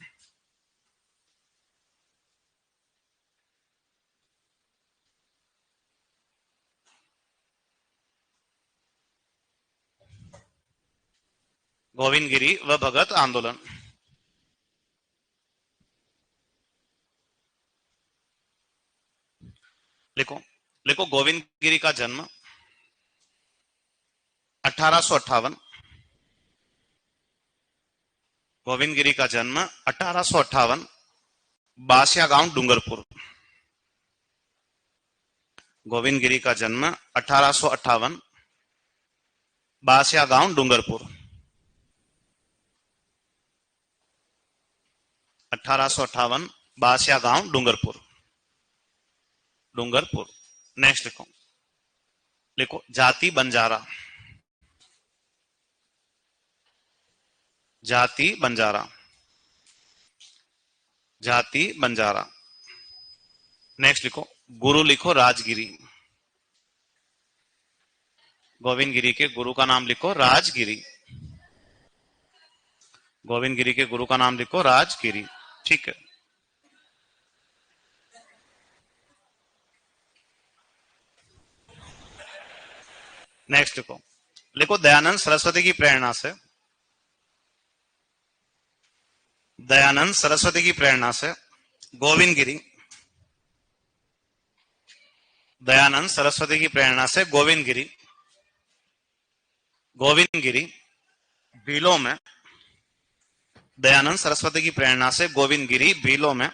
गोविंद गिरी व भगत आंदोलन। लिखो, लिखो, गोविंद गिरी का जन्म 1858। गोविंद गिरी का जन्म 1858, बासिया गांव डूंगरपुर। गोविंद गिरी का जन्म 1858, बासिया गांव डूंगरपुर। 1858, बासिया गांव डूंगरपुर, डूंगरपुर। नेक्स्ट लिखो, लिखो, जाति बंजारा, जाति बंजारा, जाति बंजारा। नेक्स्ट लिखो, गुरु लिखो, राजगिरी, गोविंद गिरी के गुरु का नाम लिखो राजगिरी। गोविंद गिरी के गुरु का नाम लिखो राजगिरी। ठीक है। नेक्स्ट लिखो, लिखो दयानंद सरस्वती की प्रेरणा से, दयानंद सरस्वती की प्रेरणा से गोविंद गिरी, दयानंद सरस्वती की प्रेरणा से गोविंद गिरी, गोविंद गिरी भीलों में, दयानंद सरस्वती की प्रेरणा से गोविंद गिरी भीलों में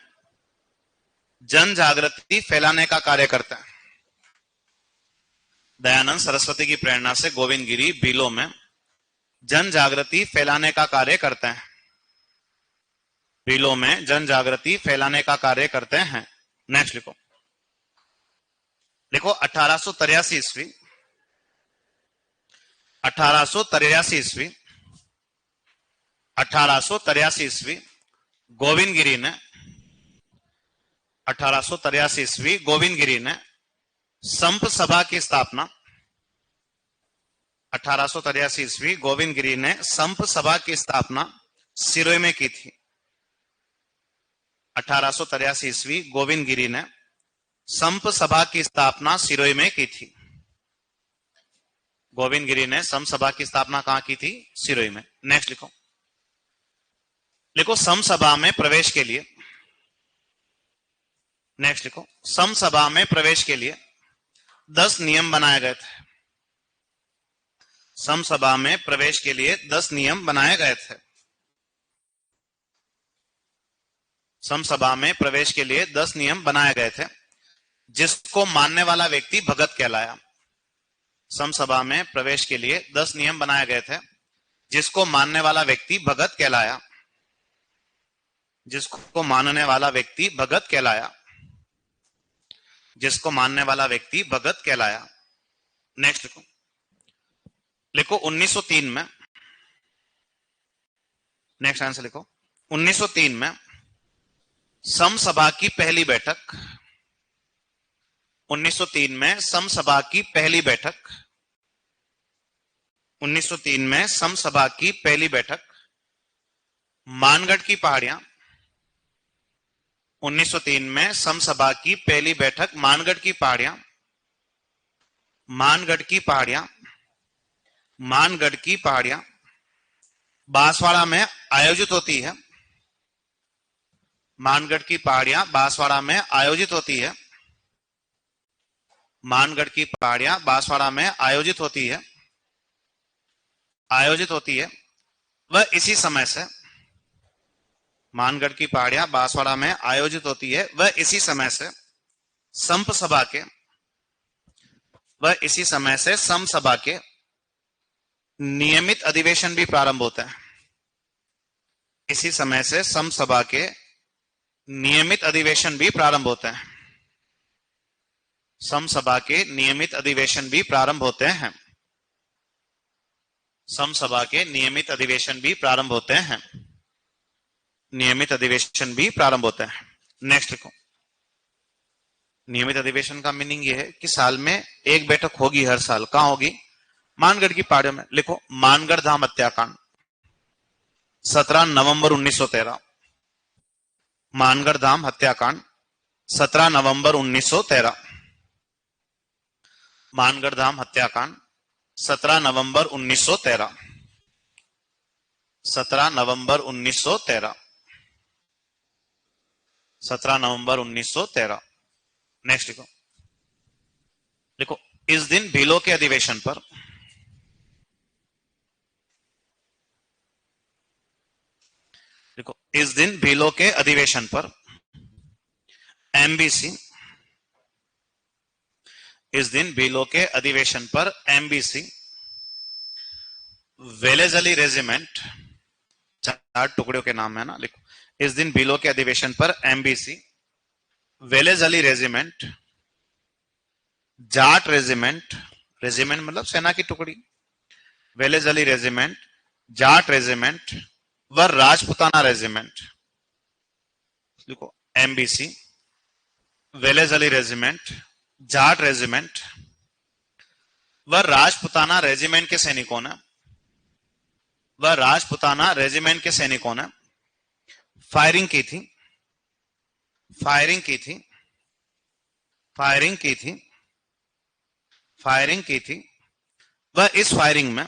जन जागृति फैलाने का कार्य करते हैं। दयानंद सरस्वती की प्रेरणा से गोविंद गिरी भीलों में जन जागृति फैलाने का कार्य करते हैं। भीलों में जन जागृति फैलाने का कार्य करते हैं। नेक्स्ट लिखो, लिखो 1883 ईस्वी, 1883 ईस्वी, 1883 ईस्वी गोविंद गिरी ने, 1883 ईस्वी गोविंद गिरी ने संप सभा की स्थापना, 1883 ईस्वी गोविंद गिरी ने संप सभा की स्थापना सिरोही में की थी। 1883 ईस्वी गोविंद गिरी ने संप सभा की स्थापना सिरोही में की थी। गोविंद गिरी ने संप सभा की स्थापना कहां की थी? सिरोही में। नेक्स्ट लिखो, लिखो सम सभा में प्रवेश के लिए, नेक्स्ट लिखो सम सभा में प्रवेश के लिए 10 नियम बनाए गए थे। सम सभा में प्रवेश के लिए 10 नियम बनाए गए थे। सम सभा में प्रवेश के लिए 10 नियम बनाए गए थे, जिसको मानने वाला व्यक्ति भगत कहलाया। सम सभा में प्रवेश के लिए 10 नियम बनाए गए थे, जिसको मानने वाला व्यक्ति भगत कहलाया, जिसको मानने वाला व्यक्ति भगत कहलाया, जिसको मानने वाला व्यक्ति भगत कहलाया। नेक्स्ट लिखो, लिखो 1903 में, नेक्स्ट आंसर लिखो 1903 में सम सभा की पहली बैठक, 1903 में सम सभा की पहली बैठक, 1903 में सम सभा की पहली बैठक मानगढ़ की पहाड़ियां, 1903 में सम सभा की पहली बैठक मानगढ़ की पहाड़ियां, मानगढ़ की पहाड़ियां, मानगढ़ की पहाड़ियां बांसवाड़ा में आयोजित होती है। मानगढ़ की पहाड़ियां बांसवाड़ा में आयोजित होती है। मानगढ़ की पहाड़ियां बांसवाड़ा में आयोजित होती है, आयोजित होती है। वह इसी समय से, मानगढ़ की पहाड़ियां बांसवाड़ा में आयोजित होती है, वह इसी समय से संप सभा के, वह इसी समय से सम सभा के नियमित अधिवेशन भी प्रारंभ होते हैं। इसी समय से सम सभा के नियमित अधिवेशन भी प्रारंभ होते हैं। सम सभा के नियमित अधिवेशन भी प्रारंभ होते हैं। सम सभा के नियमित अधिवेशन भी प्रारंभ होते हैं। नियमित अधिवेशन भी प्रारंभ होते हैं। नेक्स्ट लिखो, नियमित अधिवेशन का मीनिंग यह है कि साल में एक बैठक होगी, हर साल। कहां होगी? मानगढ़ की पहाड़ियों में। लिखो मानगढ़ धाम हत्याकांड 17 नवंबर 1913, मानगढ़ धाम हत्याकांड 17 नवंबर 1913, मानगढ़ धाम हत्याकांड 17 नवंबर 1913, 17 नवंबर 1913, 17 नवंबर 1913। नेक्स्ट लिखो, लिखो इस दिन भीलों के अधिवेशन पर, देखो इस दिन भीलों के अधिवेशन पर एमबीसी, इस दिन भीलों के अधिवेशन पर एमबीसी वेलेजली रेजिमेंट, 4 टुकड़ियों के नाम है ना, लिखो इस दिन भीलों के अधिवेशन पर MBC Wellesley regiment, Jat regiment, regiment मतलब सेना की टुकड़ी, वेलेजली रेजिमेंट, जाट रेजिमेंट व राजपुताना रेजिमेंट। देखो MBC Wellesley regiment, Jat regiment वह राजपुताना रेजिमेंट के सैनिकों ने वह राजपुताना रेजिमेंट के सैनिकों ने फायरिंग की थी फायरिंग की थी फायरिंग की थी फायरिंग की थी वह इस फायरिंग में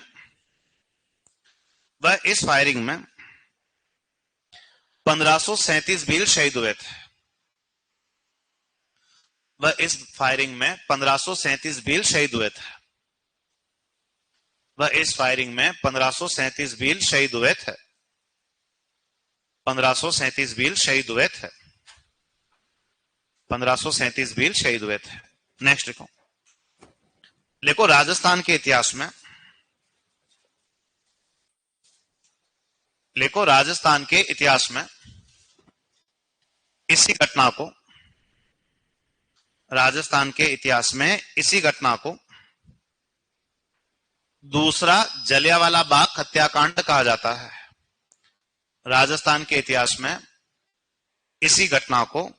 1537 भील शहीद हुए थे। वह इस फायरिंग में 1537 भील शहीद हुए थे। वह इस फायरिंग में 1537 भील शहीद हुए थे। 1537 भील शहीद हुए थे। 1537 भील शहीद हुए थे। नेक्स्ट लिखो। लिखो राजस्थान के इतिहास में लिखो राजस्थान के इतिहास में इसी घटना को राजस्थान के इतिहास में इसी घटना को दूसरा जलियांवाला बाग हत्याकांड कहा जाता है। राजस्थान के इतिहास में इसी घटना को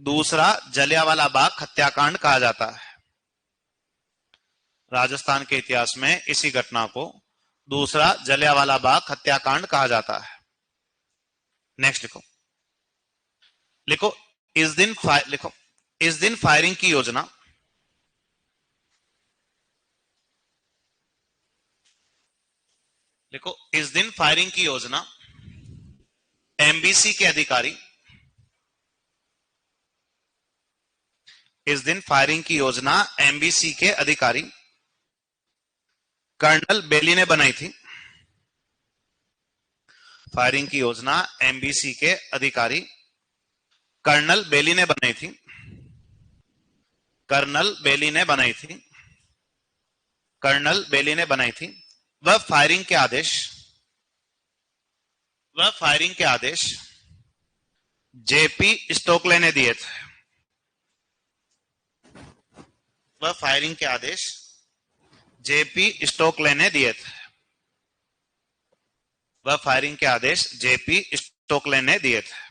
दूसरा जलियांवाला बाग हत्याकांड कहा जाता है। राजस्थान के इतिहास में इसी घटना को दूसरा जलियांवाला बाग हत्याकांड कहा जाता है। नेक्स्ट लिखो। लिखो इस दिन फायरिंग की योजना लिखो इस दिन फायरिंग की योजना एमबीसी के अधिकारी इस दिन फायरिंग की योजना एमबीसी के अधिकारी कर्नल बेली ने बनाई थी। फायरिंग की योजना एमबीसी के अधिकारी कर्नल बेली ने बनाई थी। कर्नल बेली ने बनाई थी। कर्नल बेली ने बनाई थी। वह फायरिंग के आदेश जेपी स्टोकले ने दिए थे। वह फायरिंग के आदेश जेपी स्टोकले ने दिए थे। वह फायरिंग के आदेश जेपी स्टोकले ने दिए थे।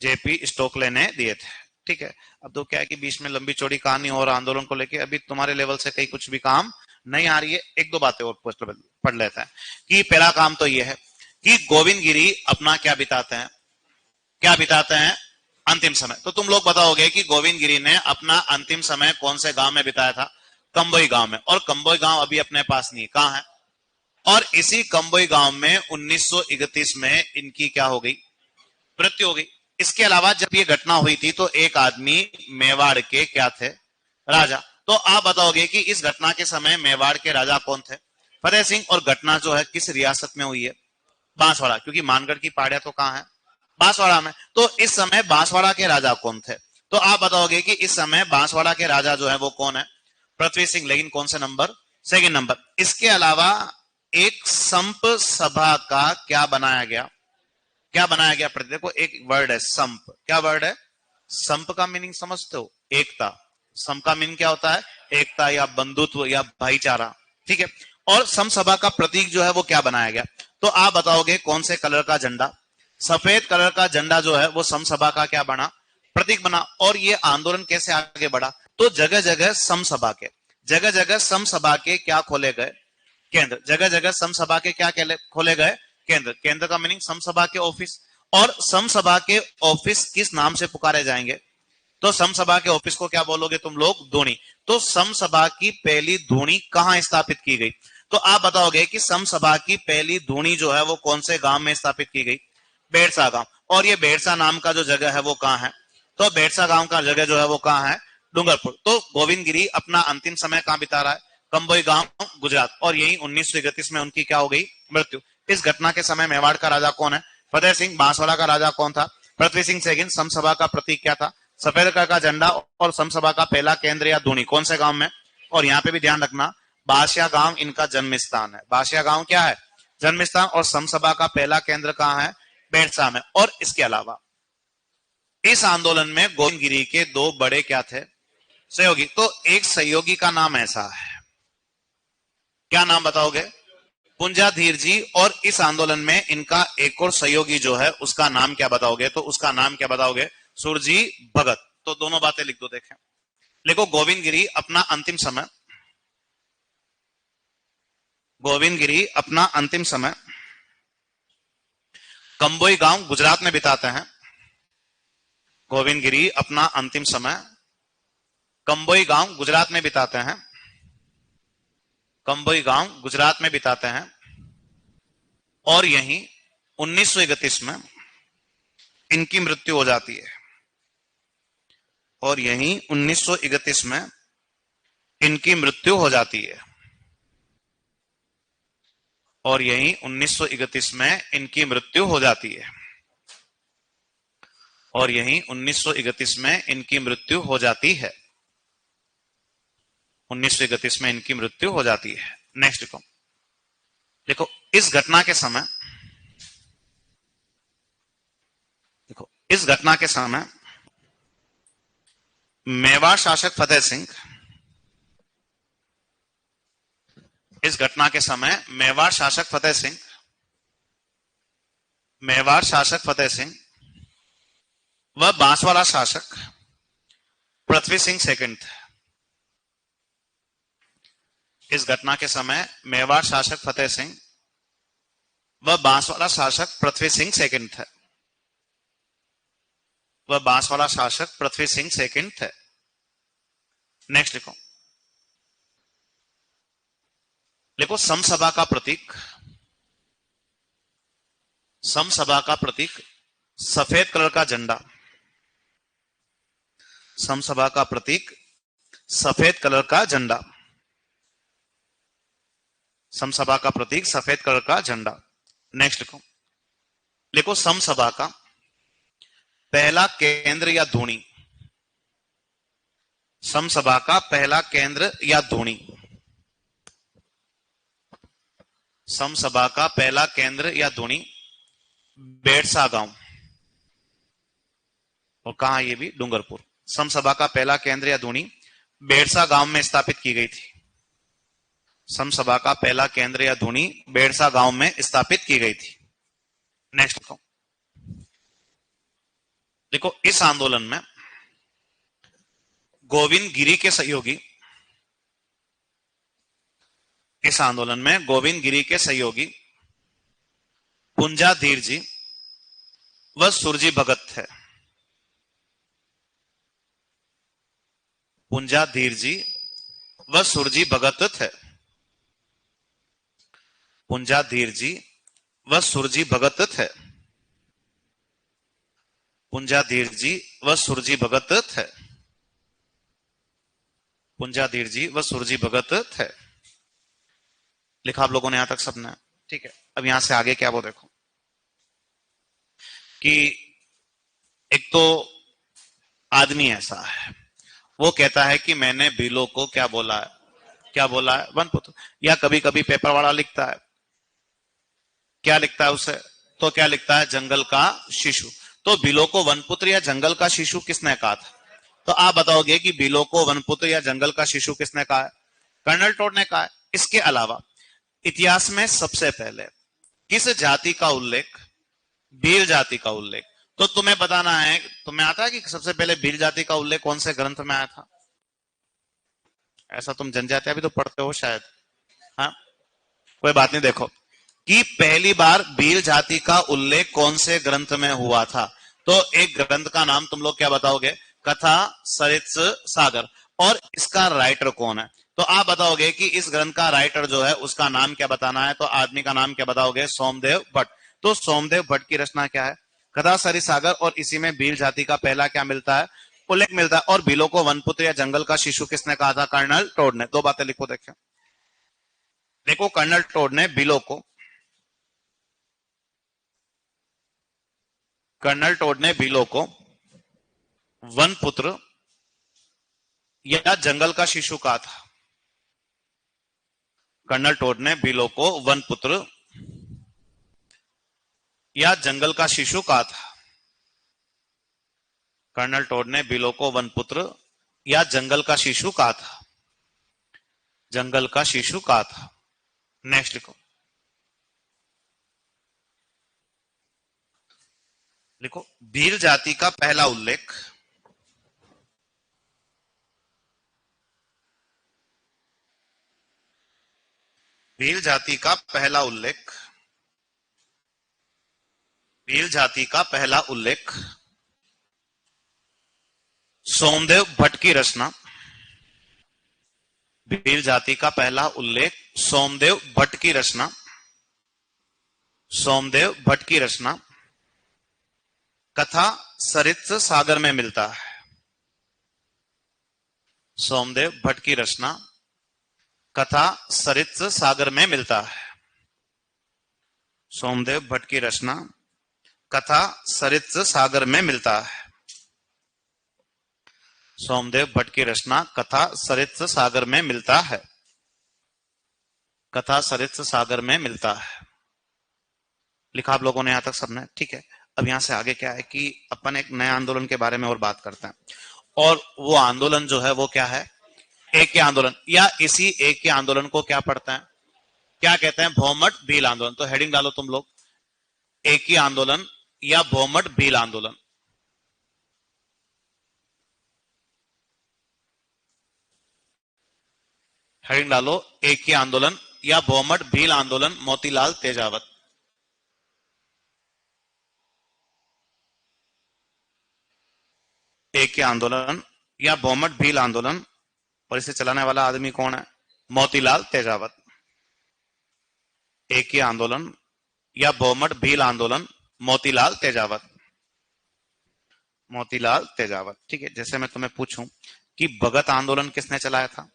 जेपी स्टोकले ने दिए थे। ठीक है। अब तो क्या है कि बीच में लंबी चौड़ी कहानी और आंदोलन को लेके अभी तुम्हारे लेवल से कहीं कुछ भी काम नहीं आ रही है। एक दो बातें और पढ़ लेते हैं कि पहला काम तो यह है कि गोविंद गिरी अपना क्या बिताते हैं अंतिम समय। तो तुम लोग बताओगे कि गोविंद गिरी ने अपना अंतिम समय कौन से गांव में बिताया था? कंबोई गांव में। और कंबोई गांव अभी अपने पास नहीं, कहां है? और इसी कंबोई गांव में 1931 में इनकी क्या हो गई? मृत्यु हो गई। इसके अलावा जब ये घटना हुई थी तो एक आदमी मेवाड़ के क्या थे? राजा। तो आप बताओगे कि इस घटना के समय मेवाड़ के राजा कौन थे? फतेह सिंह। और घटना जो है किस रियासत में हुई है? बांसवाड़ा। क्योंकि मानगढ़ की पहाड़ियां तो कहां है? बांसवाड़ा में। तो इस समय बांसवाड़ा के राजा कौन थे? तो आप बताओगे कि इस समय बांसवाड़ा के राजा जो है वो कौन है? पृथ्वी सिंह। लेकिन कौन से नंबर? Second number. इसके अलावा एक संप सभा का क्या बनाया गया? देखो एक वर्ड है संप। क्या वर्ड है? संप का मीनिंग समझते हो? एकता। संप का मीनिंग क्या होता है? एकता या बंधुत्व या भाईचारा। ठीक है। और सम सभा का प्रतीक जो है वो क्या बनाया गया? तो आप बताओगे कौन से कलर का झंडा? सफेद कलर का झंडा जो है वो सम सभा का क्या बना? प्रतीक बना। और ये आंदोलन कैसे आगे बढ़ा? तो जगह जगह सम सभा के क्या खोले गए? केंद्र। जगह जगह सम सभा के क्या खोले गए? केंद्र। केंद्र का मीनिंग सम सभा के ऑफिस। और सम सभा के ऑफिस किस नाम से पुकारे जाएंगे? तो सम सभा के ऑफिस को क्या बोलोगे तुम लोग? धूनी। तो सम सभा की पहली धूनी कहां स्थापित की गई? तो आप बताओगे कि सम सभा की पहली धूनी जो है वो कौन से गांव में स्थापित की गई? बेरसा गांव। और ये बेरसा नाम का जो जगह है वो कहां है? तो बेरसा गांव का जगह जो है वो कहां है? डूंगरपुर। तो गोविंद गिरी अपना अंतिम समय कहां बिता रहा है? कंबोई गांव, गुजरात। और यही 1931 में उनकी क्या हो गई? मृत्यु। इस घटना के समय मेवाड़ का राजा कौन है? फतेह सिंह। बांसवाड़ा का राजा कौन था? पृथ्वी सिंह सेकंड। सम सभा का प्रतीक क्या था? सफेद कलर का झंडा। और सम सभा का पहला केंद्र या धूनी कौन से गांव में? और यहाँ पे भी ध्यान रखना, बासिया गांव इनका जन्म स्थान है। बासिया गांव क्या है? जन्म स्थान। और सम सभा का पहला केंद्र कहां है? बेरसा में। और इसके अलावा इस आंदोलन में गोविंद गिरी के दो बड़े क्या थे? सहयोगी। तो एक सहयोगी का नाम ऐसा है, क्या नाम बताओगे? पुंजाधीर जी। और इस आंदोलन में इनका एक और सहयोगी जो है उसका नाम क्या बताओगे? तो उसका नाम क्या बताओगे? सुरजी भगत। तो दोनों बातें लिख दो। देखें, लिखो गोविंद गिरी अपना अंतिम समय गोविंद गिरी अपना अंतिम समय कंबोई गांव गुजरात में बिताते हैं। गोविंद गिरी अपना अंतिम समय कंबोई गांव गुजरात में बिताते हैं। कंबोई गांव गुजरात में बिताते हैं और यहीं 1931 में इनकी मृत्यु हो जाती है। और यहीं 1931 में इनकी मृत्यु हो जाती है। और यहीं 1931 में इनकी मृत्यु हो जाती है। और यहीं 1931 में इनकी मृत्यु हो जाती है। 1931 में इनकी मृत्यु हो जाती है। नेक्स्ट देखो, देखो इस घटना के समय, देखो इस घटना के समय मेवाड़ शासक फतेह सिंह, इस घटना के समय मेवाड़ शासक फतेह सिंह, मेवाड़ शासक फतेह सिंह व बांसवाड़ा शासक पृथ्वी सिंह सेकंड थे। इस घटना के समय मेवाड़ शासक फतेह सिंह व बांसवाड़ा शासक पृथ्वी सिंह सेकंड थे। वह बांसवाड़ा शासक पृथ्वी सिंह सेकंड थे। नेक्स्ट लिखो, देखो समसभा का प्रतीक, समसभा का प्रतीक सफेद कलर का झंडा, समसभा का प्रतीक सफेद कलर का झंडा, समसभा का प्रतीक सफेद कलर का झंडा। नेक्स्ट लिखो, लिखो समसभा का पहला केंद्र या धुनी, समसभा का पहला केंद्र या धुनी, समसभा का पहला केंद्र या धुनी बेड़सा गांव। और कहा ये भी डूंगरपुर। समसभा का पहला केंद्र या धुनी बेड़सा गांव में स्थापित की गई थी। समसभा का पहला केंद्र या धुनी बेड़सा गांव में स्थापित की गई थी। नेक्स्ट देखो, देखो इस आंदोलन में गोविंद गिरी के सहयोगी, इस आंदोलन में गोविंद गिरी के सहयोगी पुंजा धीर जी व सुरजी भगत थे। पुंजा धीर जी व सुरजी भगत थे। पुंजा धीर जी व सुरजी भगत थे। पुंजा धीर जी व सुरजी भगत थे। पुंजा धीर जी व सुरजी भगत थे। लिखा आप लोगों ने यहां तक सबने, ठीक है। अब यहां से आगे क्या वो देखो कि एक तो आदमी ऐसा है, वो कहता है कि मैंने भीलों को क्या बोला है, क्या बोला है, वनपुत्र। या कभी कभी पेपर वाला लिखता है, क्या लिखता है उसे, तो क्या लिखता है, जंगल का शिशु। तो भीलों को वनपुत्र या जंगल का शिशु किसने कहा था? तो आप बताओगे कि भीलों को वनपुत्र या जंगल का शिशु किसने कहा है? कर्नल टोड ने कहा है। इसके अलावा इतिहास में सबसे पहले किस जाति का उल्लेख, भील जाति का उल्लेख, तो तुम्हें बताना है, तुम्हें आता है कि सबसे पहले भील जाति का उल्लेख कौन से ग्रंथ में आया था? ऐसा तुम जनजाति अभी तो पढ़ते हो शायद, हाँ कोई बात नहीं। देखो कि पहली बार भील जाति का उल्लेख कौन से ग्रंथ में हुआ था, तो एक ग्रंथ का नाम तुम लोग क्या बताओगे, कथा सरित सागर। और इसका राइटर कौन है? तो आप बताओगे कि इस ग्रंथ का राइटर जो है उसका नाम क्या बताना है, तो आदमी का नाम क्या बताओगे, सोमदेव भट्ट। तो सोमदेव भट्ट की रचना क्या है, कथा सरित सागर। और इसी में भील जाति का पहला क्या मिलता है, उल्लेख मिलता है। और भीलों को वनपुत्र या जंगल का शिशु किसने कहा था? कर्नल टोड ने। दो बातें लिखो, देखो देखो कर्नल टोड ने भीलों को, कर्नल टोड ने भीलों को वनपुत्र या जंगल का शिशु कहा था। कर्नल टोड ने भीलों को वनपुत्र या जंगल का शिशु कहा था। कर्नल टोड ने भीलों को वनपुत्र या जंगल का शिशु कहा था, जंगल का शिशु कहा था। नेक्स्ट लिखो, लिखो भील जाति का पहला उल्लेख, भील जाति का पहला उल्लेख, भील जाति का पहला उल्लेख सोमदेव भट्ट की रचना, भील जाति का पहला उल्लेख सोमदेव भट्ट की रचना, सोमदेव भट्ट की रचना कथा सरित सागर में मिलता है। सोमदेव भट्ट की रचना कथा सरित सागर में मिलता है। सोमदेव भट्ट की रचना कथा सरित सागर में मिलता है। सोमदेव भट्ट की रचना कथा सरित सागर में मिलता है। कथा सरित सागर में मिलता है। लिखा आप लोगों ने यहां तक सबने, ठीक है। अब यहां से आगे क्या है कि अपन एक नए आंदोलन के बारे में और बात करते हैं, और वो आंदोलन जो है वो क्या है, एक के आंदोलन, या इसी एक के आंदोलन को क्या पढ़ते हैं, क्या कहते हैं, भौमट भील आंदोलन। तो हेडिंग डालो तुम लोग, एक ही आंदोलन या भौमट भील आंदोलन। हेडिंग डालो, एक ही आंदोलन या भौमट भील आंदोलन, मोतीलाल तेजावत। एक ही आंदोलन या भौमट भील आंदोलन, और इसे चलाने वाला आदमी कौन है, मोतीलाल तेजावत। एक ही आंदोलन या भौमट भील आंदोलन, मोतीलाल तेजावत, मोतीलाल तेजावत, ठीक है। जैसे मैं तुम्हें पूछूं कि भगत आंदोलन किसने चलाया था,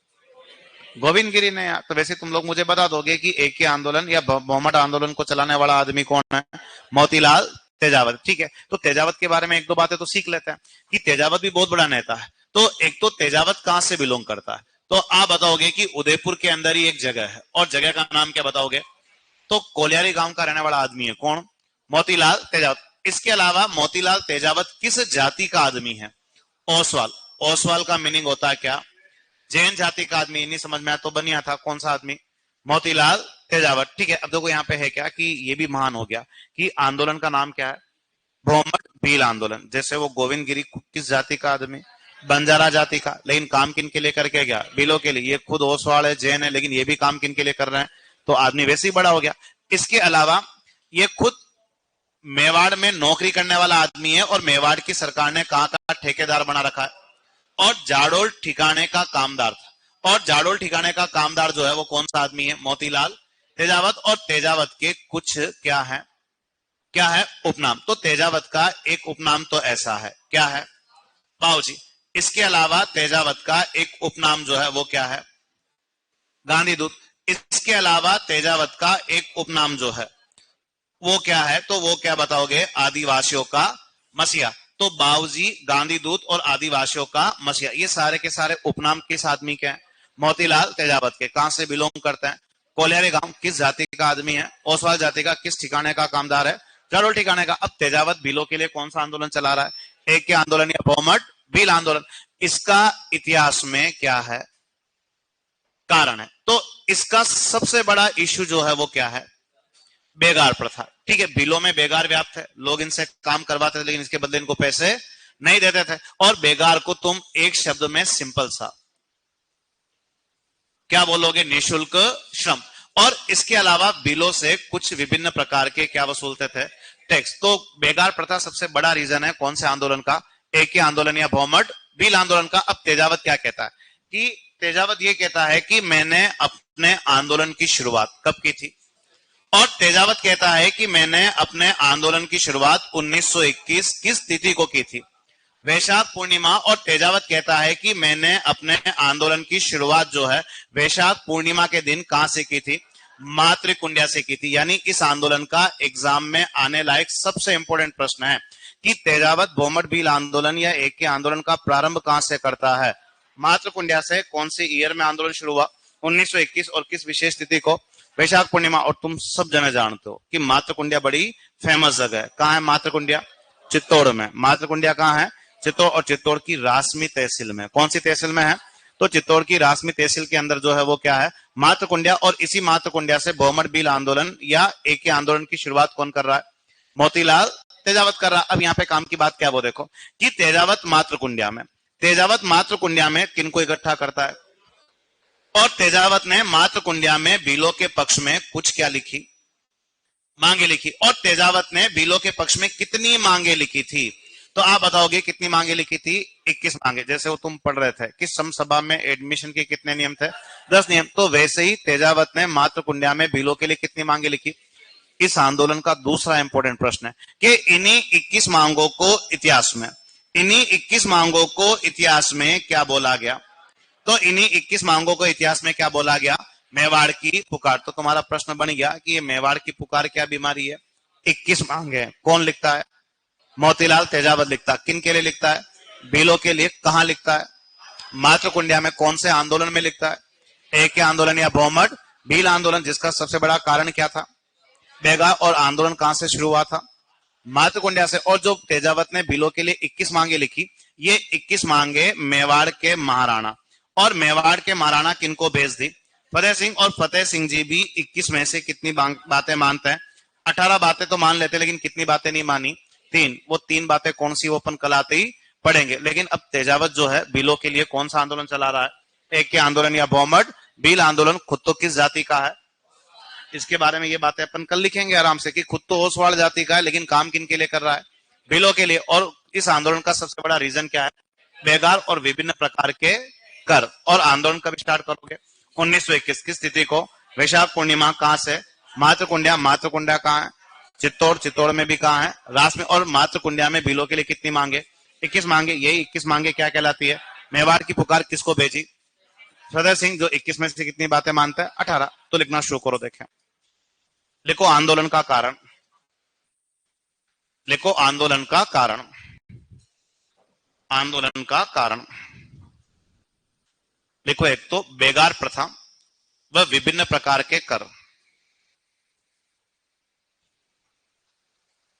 गोविंद गिरी ने, तो वैसे तुम लोग मुझे बता दोगे कि एक ही आंदोलन या भौमट आंदोलन को चलाने वाला आदमी कौन है, मोतीलाल तेजावत, ठीक है। तो तेजावत के बारे में एक दो बातें तो सीख लेते हैं कि तेजावत भी बहुत बड़ा नेता है। तो एक तो तेजावत कहां से बिलोंग करता है, तो आप बताओगे कि उदयपुर के अंदर ही एक जगह है, और जगह का नाम क्या बताओगे, तो कोलियारी गांव का रहने वाला आदमी है, कौन, मोतीलाल तेजावत। इसके अलावा मोतीलाल तेजावत किस जाति का आदमी है, ओसवाल। ओसवाल का मीनिंग होता है क्या, जैन जाति का आदमी। नहीं समझ में आया तो बनिया था, कौन सा आदमी, मोतीलाल तेजावत, ठीक है। अब देखो यहाँ पे है क्या कि ये भी महान हो गया कि आंदोलन का नाम क्या है, भौमट भील आंदोलन। जैसे वो गोविंद गिरी किस जाति का आदमी, बंजारा जाति का, लेकिन काम किन के लिए करके गया, भीलों के लिए। ये खुद ओसवाल है, जैन है, लेकिन ये भी काम किन के लिए कर रहे हैं, तो आदमी वैसे ही बड़ा हो गया। इसके अलावा ये खुद मेवाड़ में नौकरी करने वाला आदमी है, और मेवाड़ की सरकार ने कहां का ठेकेदार बना रखा है, और जाडोल ठिकाने का कामदार था। और जाडोल ठिकाने का कामदार जो है वो कौन सा आदमी है, मोतीलाल तेजावत। और तेजावत के कुछ क्या है, क्या है, उपनाम। तो तेजावत का एक उपनाम तो ऐसा है, क्या है, बाबूजी। इसके अलावा तेजावत का एक उपनाम जो है वो क्या है, गांधी दूत। इसके अलावा तेजावत का एक उपनाम जो है वो क्या है, तो वो क्या बताओगे, आदिवासियों का मसीहा। तो बाबूजी, गांधी दूत और आदिवासियों का मसीहा, ये सारे के सारे उपनाम किस आदमी के हैं, मोतीलाल तेजावत के। कहां से बिलोंग करते हैं, कोलियारी गांव। किस जाति का आदमी है, ओसवाल जाति का। किस ठिकाने का कामदार है, जाडोल ठिकाने का। अब तेजावत भीलों के लिए कौन सा आंदोलन चला रहा है, एक के आंदोलन या भौमट भील आंदोलन। इसका इतिहास में क्या है, कारण है। तो इसका सबसे बड़ा इश्यू जो है वो क्या है, बेगार प्रथा, ठीक है। बिलों में बेगार व्याप्त है, लोग इनसे काम करवाते थे लेकिन इसके बदले इनको पैसे नहीं देते थे। और बेगार को तुम एक शब्द में सिंपल सा क्या बोलोगे, निःशुल्क श्रम। और इसके अलावा बिलों से कुछ विभिन्न प्रकार के क्या वसूलते थे, टैक्स। तो बेगार प्रथा सबसे बड़ा रीजन है कौन से आंदोलन का, एक ही आंदोलन या भौमट भील आंदोलन का। अब तेजावत क्या कहता है कि तेजावत ये कहता है कि मैंने अपने आंदोलन की शुरुआत कब की थी, और तेजावत कहता है कि मैंने अपने आंदोलन की शुरुआत 1921 किस तिथि को की थी, वैशाख पूर्णिमा। और तेजावत कहता है कि मैंने अपने आंदोलन की शुरुआत जो है वैशाख पूर्णिमा के दिन कहां से की थी, मातृकुंडिया से की थी। यानी इस आंदोलन का एग्जाम में आने लायक सबसे इंपॉर्टेंट प्रश्न है कि तेजावत भौमट भील आंदोलन या एक के आंदोलन का प्रारंभ कहां से करता है, मातृकुंडिया से। कौन सी ईयर में आंदोलन शुरू हुआ, 1921, और किस विशेष तिथि को, वैशाख पूर्णिमा। और तुम सब जने जानते हो कि मातृकुंडिया बड़ी फेमस जगह है। कहां है मातृकुंडिया, चित्तौड़ में। मातृकुंडिया कहां है, चित्तौड़। और चित्तौड़ की रासमी तहसील में। कौन सी तहसील में है, तो चित्तौड़ की रासमी तहसील के अंदर जो है वो क्या है, मातृकुंडिया। और इसी मातृकुंडिया से भौमट भील आंदोलन या एक ही आंदोलन की शुरुआत कौन कर रहा है, मोतीलाल तेजावत कर रहा है। अब यहाँ पे काम की बात क्या, वो देखो कि तेजावत मातृकुंडिया में, तेजावत मातृकुंडिया में किनको इकट्ठा करता है, और तेजावत ने मात्र कुंडिया में बीलो के पक्ष में कुछ क्या लिखी, मांगे लिखी। और तेजावत ने बीलो के पक्ष में कितनी मांगे लिखी थी, तो आप बताओगे कितनी मांगे लिखी थी, 21 मांगे। जैसे वो तुम पढ़ रहे थे कि समसभा में एडमिशन के कितने नियम थे, 10 नियम, तो वैसे ही तेजावत ने मात्र कुंडिया में बीलो के लिए कितनी मांगे लिखी। इस आंदोलन का दूसरा इंपॉर्टेंट प्रश्न है कि इन्हीं 21 मांगों को इतिहास में, इन्हीं 21 मांगों को इतिहास में क्या बोला गया, तो इन्हीं 21 मांगों को इतिहास में क्या बोला गया, मेवाड़ की पुकार। तो तुम्हारा प्रश्न बन गया कि ये मेवाड़ की पुकार क्या बीमारी है। 21 मांगे कौन लिखता है, मोतीलाल तेजावत लिखता है। किन के लिए लिखता है, बीलो के लिए। कहां लिखता है, मात्र कुंडिया में। कौन से आंदोलन में लिखता है, एक आंदोलन या बहुमत भील आंदोलन, जिसका सबसे बड़ा कारण क्या था, बेगा। और आंदोलन कहां से शुरू हुआ था, मात्र कुंडिया से। और जो तेजावत ने बीलो के लिए 21 मांगे लिखी, ये 21 मांगे मेवाड़ के महाराणा, और मेवाड़ के महाराणा किनको भेज दी, फतेह सिंह। और फतेह सिंह जी भी 21 में से कितनी बातें मानते हैं, 18 बातें तो मान लेते, लेकिन कितनी बातें नहीं मानी, 3। वो 3 बातें कौन सी, वो अपन कल आते ही पढ़ेंगे। लेकिन अब तेजावत जो है बीलो के लिए कौन सा आंदोलन चला रहा है, एक के आंदोलन या बहुमत भील आंदोलन। खुद तो किस जाति का है, इसके बारे में ये बातें अपन कल लिखेंगे आराम से, कि खुद तो ओसवाल जाति का है, लेकिन काम किन के लिए कर रहा है, भीलों के लिए। और इस आंदोलन का सबसे बड़ा रीजन क्या है, बेगार और विभिन्न प्रकार के कर। और आंदोलन कब स्टार्ट करोगे, 1921 की स्थिति को, वैशाख पूर्णिमा। कहां से, मात्र कुंडिया। मात्र कुंडिया कहां है, चित्तौड़। चित्तौड़ में भी कहां है, रास में। और मात्र कुंडिया में भीलों के लिए कितनी मांगे, 21 मांगे। यही 21 मांगे क्या कहलाती है, मेवाड़ की पुकार किसको भेजी, फतेह सिंह, जो 21 में से कितनी बातें मानता है, 18। तो लिखना शुरू करो, देखें। लिखो आंदोलन का कारण, लिखो आंदोलन का कारण, आंदोलन का कारण लिखो। एक तो बेगार प्रथा व विभिन्न प्रकार के कर,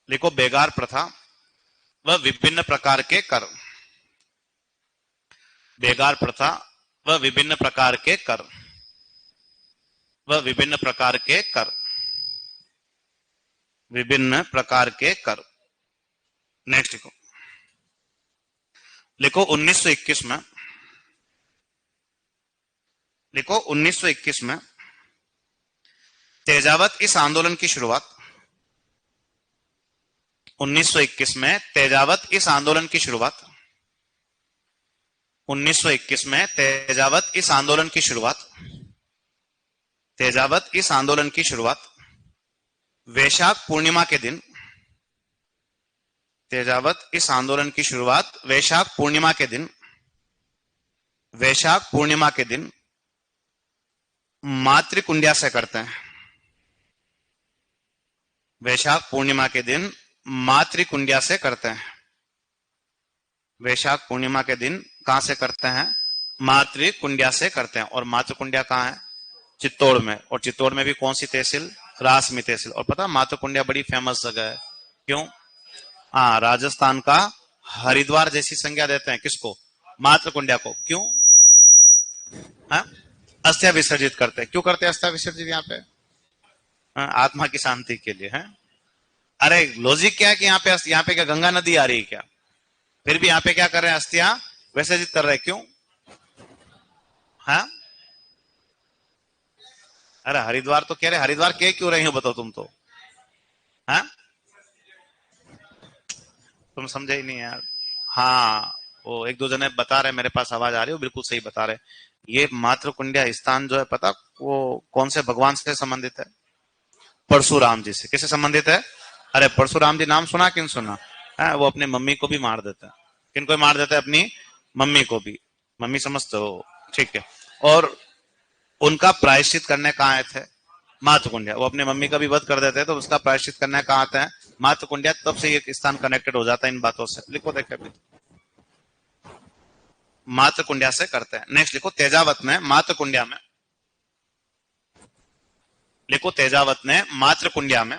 लिखो बेगार प्रथा व विभिन्न प्रकार के कर, बेगार प्रथा व विभिन्न प्रकार के कर, व विभिन्न प्रकार के कर, विभिन्न प्रकार के कर। नेक्स्ट लिखो, लिखो 1921 में, लिखो 1921 में तेजावत इस आंदोलन की शुरुआत, 1921 में तेजावत इस आंदोलन की शुरुआत, 1921 में तेजावत इस आंदोलन की शुरुआत, तेजावत इस आंदोलन की शुरुआत वैशाख पूर्णिमा के दिन, तेजावत इस आंदोलन की शुरुआत वैशाख पूर्णिमा के दिन, वैशाख पूर्णिमा के दिन मातृकुंडिया से करते हैं। वैशाख पूर्णिमा के दिन मातृकुंडिया से करते हैं। वैशाख पूर्णिमा के दिन कहां से करते हैं, मातृकुंडिया से करते हैं। और मातृकुंडिया कहां है, चित्तौड़ में। और चित्तौड़ में भी कौन सी तहसील, रासमी तहसील। और पता मातृकुंडिया बड़ी फेमस जगह है, क्यों, हाँ, राजस्थान का हरिद्वार जैसी संज्ञा देते हैं किसको, मातृकुंडिया को। क्यों, हाँ, अस्थिया विसर्जित करते हैं। क्यों करते हैं अस्थिया विसर्जित यहाँ पे, हाँ, आत्मा की शांति के लिए है। अरे लॉजिक क्या है कि यहाँ पे क्या गंगा नदी आ रही है क्या, फिर भी यहाँ पे क्या कर रहे हैं, अस्थिया विसर्जित कर रहे हैं। क्यों, हाँ, अरे हरिद्वार तो कह रहे, हरिद्वार के क्यों रही हो बताओ तुम तो, हाँ, तुम समझे ही नहीं यार। हाँ, वो एक दो जने बता रहे, मेरे पास आवाज आ रही है, वो बिल्कुल सही बता रहे। ये मातृकुंडिया स्थान जो है, पता वो कौन से भगवान से संबंधित है, परशुराम जी से। किससे संबंधित है, अरे परशुराम जी नाम सुना कि नहीं सुना है, वो अपनी मम्मी को भी मार देता है। किनको मार देता है, अपनी मम्मी को भी, मम्मी समझते हो, ठीक है। और उनका प्रायश्चित करने कहाँ आए थे, मातृकुंडिया। वो अपनी मम्मी का भी वध कर देते हैं, तो उसका प्रायश्चित करने कहाँ आते हैं, मातृकुंडिया। तब से ये स्थान कनेक्टेड हो जाता है इन बातों से। लिखो, देखे अभी मातृकुंडिया से करते हैं। नेक्स्ट लिखो, तेजावत ने मातृकुंडिया में, लिखो तेजावत ने मातृकुंडिया में,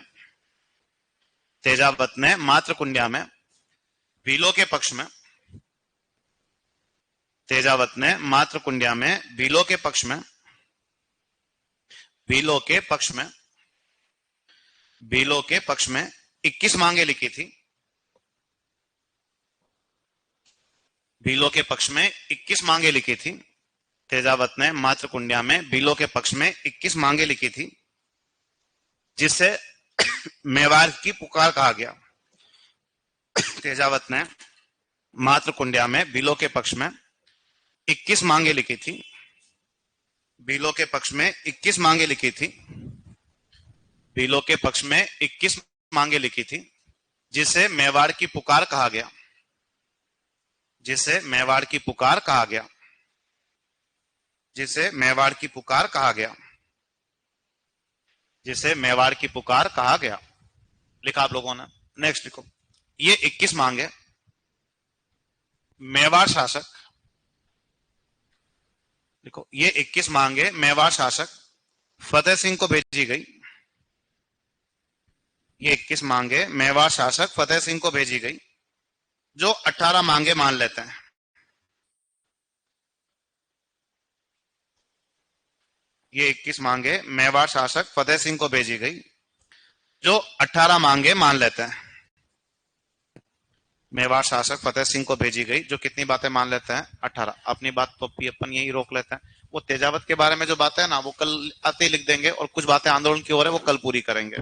तेजावत ने मातृकुंडिया में भीलों के पक्ष में, तेजावत ने मातृकुंडिया में भीलों के पक्ष में, भीलों के पक्ष में, भीलों के पक्ष में 21 मांगे लिखी थी। भीलों के पक्ष में 21 मांगे लिखी थी। तेजावत ने मातृकुंडिया में बिलो के पक्ष में 21 मांगे लिखी थी, जिससे मेवाड़ की पुकार कहा गया। तेजावत ने मातृकुंडिया में बिलो के पक्ष में 21 मांगे लिखी थी, बिलो के पक्ष में 21 मांगे लिखी थी, बिलो के पक्ष में 21 मांगे लिखी थी, जिसे मेवाड़ की पुकार कहा गया, जिसे मेवाड़ की पुकार कहा गया, जिसे मेवाड़ की पुकार कहा गया, जिसे मेवाड़ की पुकार कहा गया। लिखा आप लोगों ने। नेक्स्ट लिखो, ये 21 मांगे मेवाड़ शासक, देखो ये 21 मांगे मेवाड़ शासक फतेह सिंह को भेजी गई। ये 21 मांगे मेवाड़ शासक फतेह सिंह को भेजी गई, जो 18 मांगे मान लेते हैं। ये 21 मांगे मेवाड़ शासक फतेह सिंह को भेजी गई, जो 18 मांगे मान लेते हैं। मेवाड़ शासक फतेह सिंह को भेजी गई, जो कितनी बातें मान लेते हैं? 18। अपनी बात तो अपन यही रोक लेते हैं। वो तेजावत के बारे में जो बातें हैं ना, वो कल आते ही लिख देंगे, और कुछ बातें आंदोलन की हो रही है वो कल पूरी करेंगे।